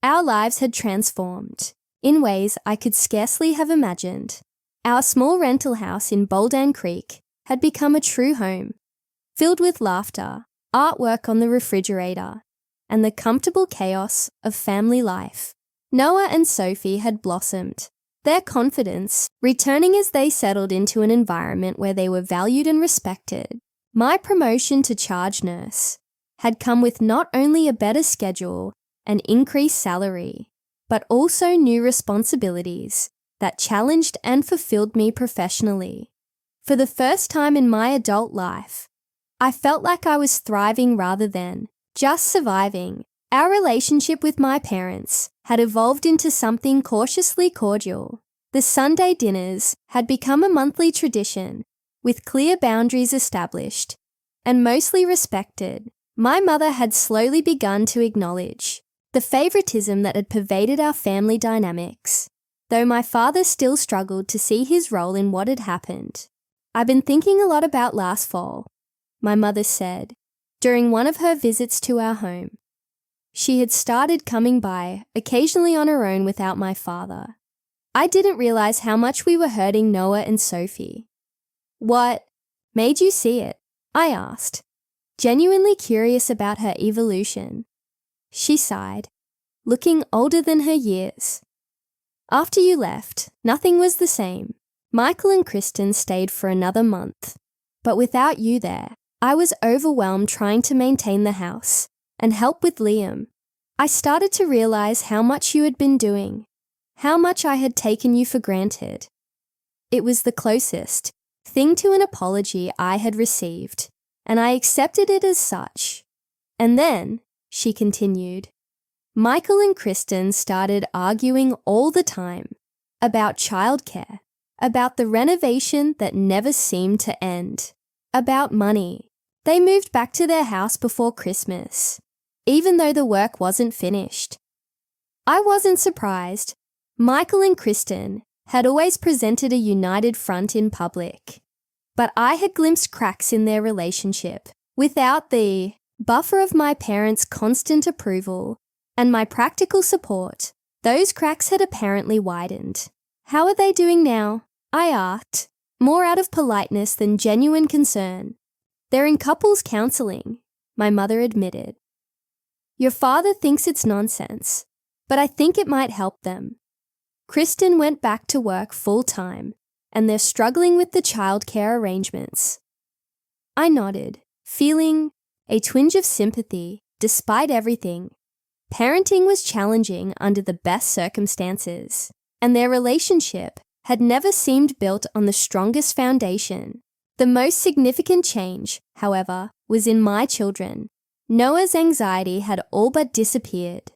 our lives had transformed in ways I could scarcely have imagined. Our small rental house in Boldan Creek had become a true home, filled with laughter, artwork on the refrigerator, and the comfortable chaos of family life. Noah and Sophie had blossomed, their confidence returning as they settled into an environment where they were valued and respected. My promotion to charge nurse had come with not only a better schedule and increased salary, but also new responsibilities that challenged and fulfilled me professionally. For the first time in my adult life, I felt like I was thriving rather than just surviving. Our relationship with my parents had evolved into something cautiously cordial. The Sunday dinners had become a monthly tradition, with clear boundaries established and mostly respected. My mother had slowly begun to acknowledge the favoritism that had pervaded our family dynamics, though my father still struggled to see his role in what had happened. "I've been thinking a lot about last fall," my mother said, during one of her visits to our home. She had started coming by, occasionally on her own without my father. I didn't realize how much we were hurting Noah and Sophie. "What made you see it?" I asked, genuinely curious about her evolution. She sighed, looking older than her years. "After you left, nothing was the same. Michael and Kristen stayed for another month, but without you there, I was overwhelmed trying to maintain the house and help with Liam. I started to realize how much you had been doing, how much I had taken you for granted. It was the closest thing to an apology I had received, and I accepted it as such. And then," she continued, "Michael and Kristen started arguing all the time about childcare, about the renovation that never seemed to end, about money. They moved back to their house before Christmas, even though the work wasn't finished. I wasn't surprised. Michael and Kristen had always presented a united front in public, but I had glimpsed cracks in their relationship. Without the buffer of my parents' constant approval and my practical support, those cracks had apparently widened. How are they doing now?" I asked, more out of politeness than genuine concern. "They're in couples counseling," my mother admitted. "Your father thinks it's nonsense, but I think it might help them. Kristen went back to work full-time, and they're struggling with the childcare arrangements." I nodded, feeling a twinge of sympathy. Despite everything, parenting was challenging under the best circumstances, and their relationship had never seemed built on the strongest foundation. The most significant change, however, was in my children. Noah's anxiety had all but disappeared,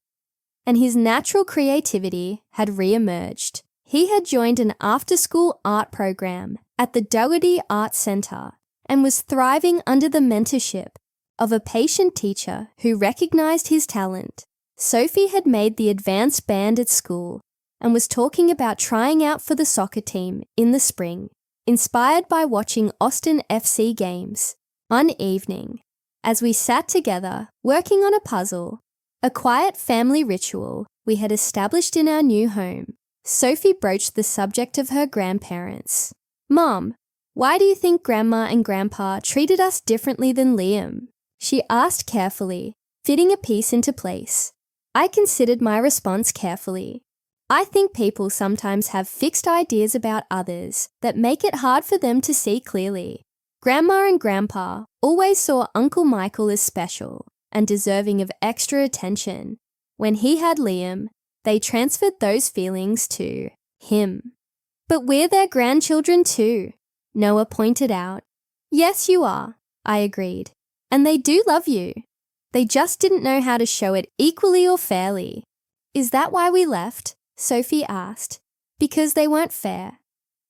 and his natural creativity had re-emerged. He had joined an after-school art program at the Dougherty Art Centre and was thriving under the mentorship of a patient teacher who recognized his talent. Sophie had made the advanced band at school and was talking about trying out for the soccer team in the spring, inspired by watching Austin FC games. One evening, as we sat together working on a puzzle, a quiet family ritual we had established in our new home, Sophie broached the subject of her grandparents. "Mom, why do you think Grandma and Grandpa treated us differently than Liam?" she asked carefully, fitting a piece into place. I considered my response carefully. I think people sometimes have fixed ideas about others that make it hard for them to see clearly. Grandma and Grandpa always saw Uncle Michael as special and deserving of extra attention. When he had Liam, they transferred those feelings to him. "But we're their grandchildren too," Noah pointed out. "Yes, you are," I agreed. "And they do love you. They just didn't know how to show it equally or fairly." "Is that why we left?" Sophie asked. "Because they weren't fair.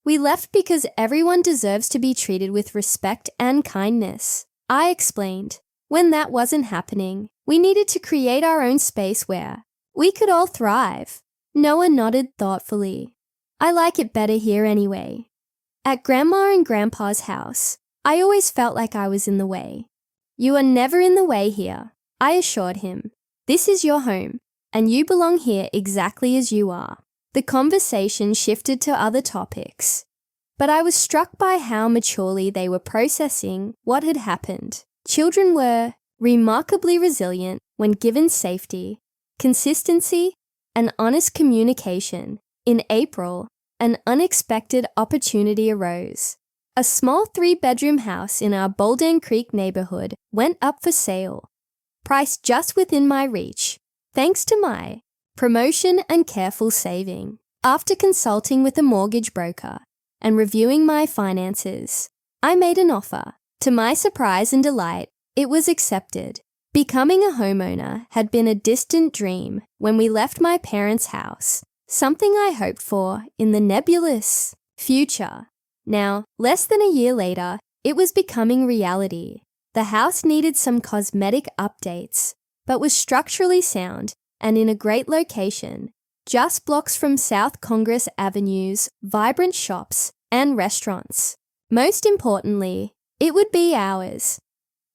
We left because everyone deserves to be treated with respect and kindness," I explained. When that wasn't happening, we needed to create our own space where we could all thrive. Noah nodded thoughtfully. "I like it better here anyway. At Grandma and Grandpa's house, I always felt like I was in the way." "You are never in the way here," I assured him. "This is your home, and you belong here exactly as you are." The conversation shifted to other topics, but I was struck by how maturely they were processing what had happened. Children were remarkably resilient when given safety, consistency, and honest communication. In April, an unexpected opportunity arose. A small 3-bedroom house in our Bolden Creek neighborhood went up for sale, priced just within my reach, thanks to my promotion and careful saving. After consulting with a mortgage broker and reviewing my finances, I made an offer. To my surprise and delight, it was accepted. Becoming a homeowner had been a distant dream when we left my parents' house, something I hoped for in the nebulous future. Now, less than a year later, it was becoming reality. The house needed some cosmetic updates, but was structurally sound and in a great location, just blocks from South Congress Avenue's vibrant shops and restaurants. Most importantly, it would be ours.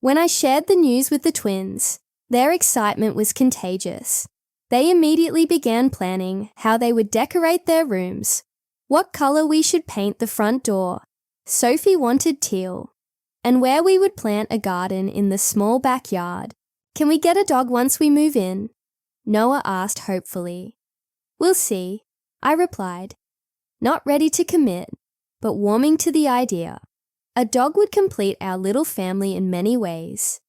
When I shared the news with the twins, their excitement was contagious. They immediately began planning how they would decorate their rooms, what color we should paint the front door. Sophie wanted teal, and where we would plant a garden in the small backyard. Can we get a dog once we move in? Noah asked hopefully. We'll see, I replied, not ready to commit, but warming to the idea. A dog would complete our little family in many ways.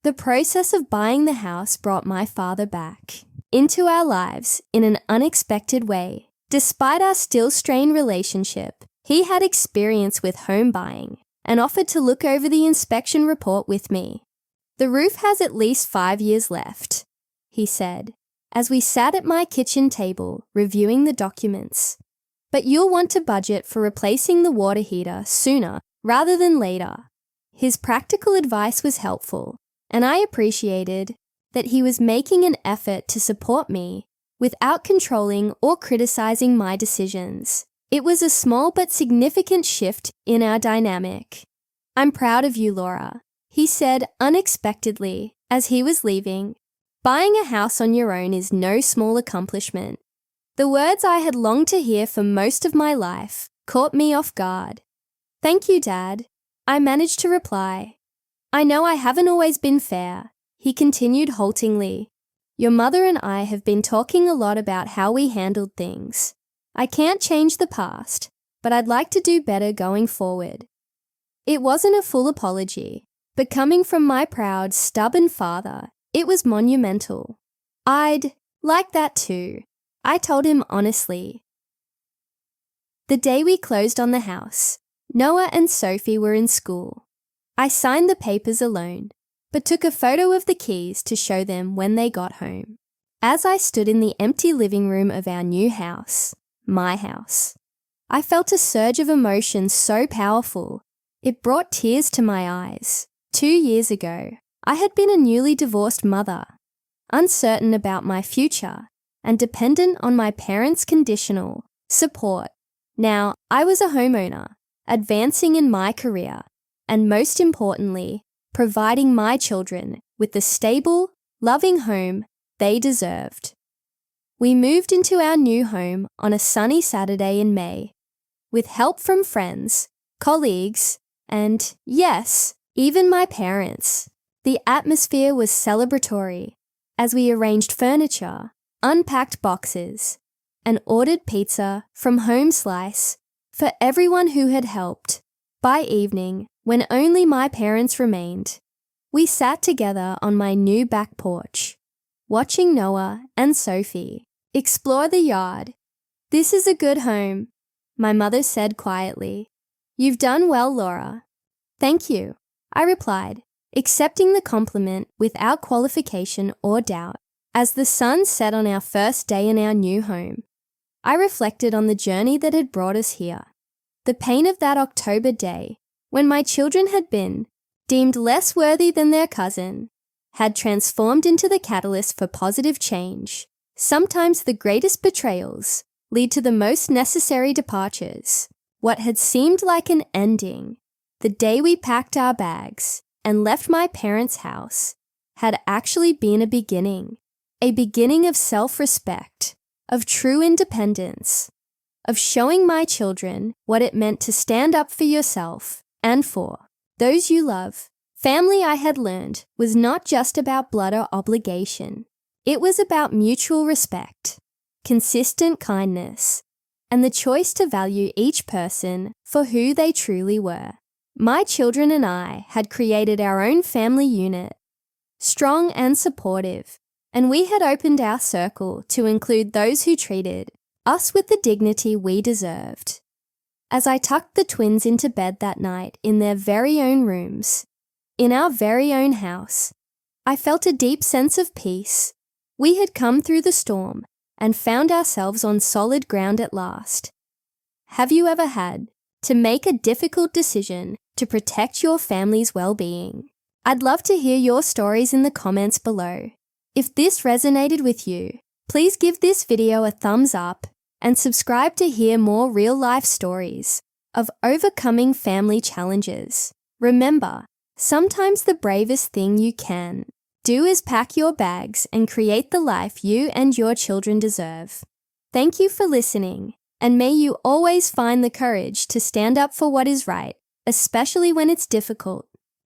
The process of buying the house brought my father back into our lives in an unexpected way. Despite our still strained relationship, he had experience with home buying and offered to look over the inspection report with me. The roof has at least 5 years left, he said, as we sat at my kitchen table reviewing the documents. But you'll want to budget for replacing the water heater sooner rather than later. His practical advice was helpful, and I appreciated that he was making an effort to support me without controlling or criticizing my decisions. It was a small but significant shift in our dynamic. I'm proud of you, Laura, he said unexpectedly as he was leaving. Buying a house on your own is no small accomplishment. The words I had longed to hear for most of my life caught me off guard. Thank you, Dad, I managed to reply. I know I haven't always been fair, he continued haltingly. Your mother and I have been talking a lot about how we handled things. I can't change the past, but I'd like to do better going forward. It wasn't a full apology, but coming from my proud, stubborn father, it was monumental. I'd like that too, I told him honestly. The day we closed on the house, Noah and Sophie were in school. I signed the papers alone, but took a photo of the keys to show them when they got home. As I stood in the empty living room of our new house, my house, I felt a surge of emotion so powerful, it brought tears to my eyes. 2 years ago, I had been a newly divorced mother, uncertain about my future and dependent on my parents' conditional support. Now, I was a homeowner, advancing in my career, and most importantly, providing my children with the stable, loving home they deserved. We moved into our new home on a sunny Saturday in May, with help from friends, colleagues, and, yes, even my parents. The atmosphere was celebratory as we arranged furniture, unpacked boxes, and ordered pizza from Home Slice for everyone who had helped. By evening, when only my parents remained, we sat together on my new back porch, watching Noah and Sophie explore the yard. This is a good home, my mother said quietly. You've done well, Laura. Thank you, I replied, accepting the compliment without qualification or doubt. As the sun set on our first day in our new home, I reflected on the journey that had brought us here. The pain of that October day, when my children had been deemed less worthy than their cousin, had transformed into the catalyst for positive change. Sometimes the greatest betrayals lead to the most necessary departures. What had seemed like an ending, the day we packed our bags and left my parents' house, had actually been a beginning of self-respect, of true independence, of showing my children what it meant to stand up for yourself and for those you love. Family, I had learned, was not just about blood or obligation. It was about mutual respect, consistent kindness, and the choice to value each person for who they truly were. My children and I had created our own family unit, strong and supportive, and we had opened our circle to include those who treated us with the dignity we deserved. As I tucked the twins into bed that night in their very own rooms, in our very own house, I felt a deep sense of peace. We had come through the storm and found ourselves on solid ground at last. Have you ever had to make a difficult decision to protect your family's well-being? I'd love to hear your stories in the comments below. If this resonated with you, please give this video a thumbs up and subscribe to hear more real-life stories of overcoming family challenges. Remember, sometimes the bravest thing you can do is pack your bags and create the life you and your children deserve. Thank you for listening, and may you always find the courage to stand up for what is right, especially when it's difficult.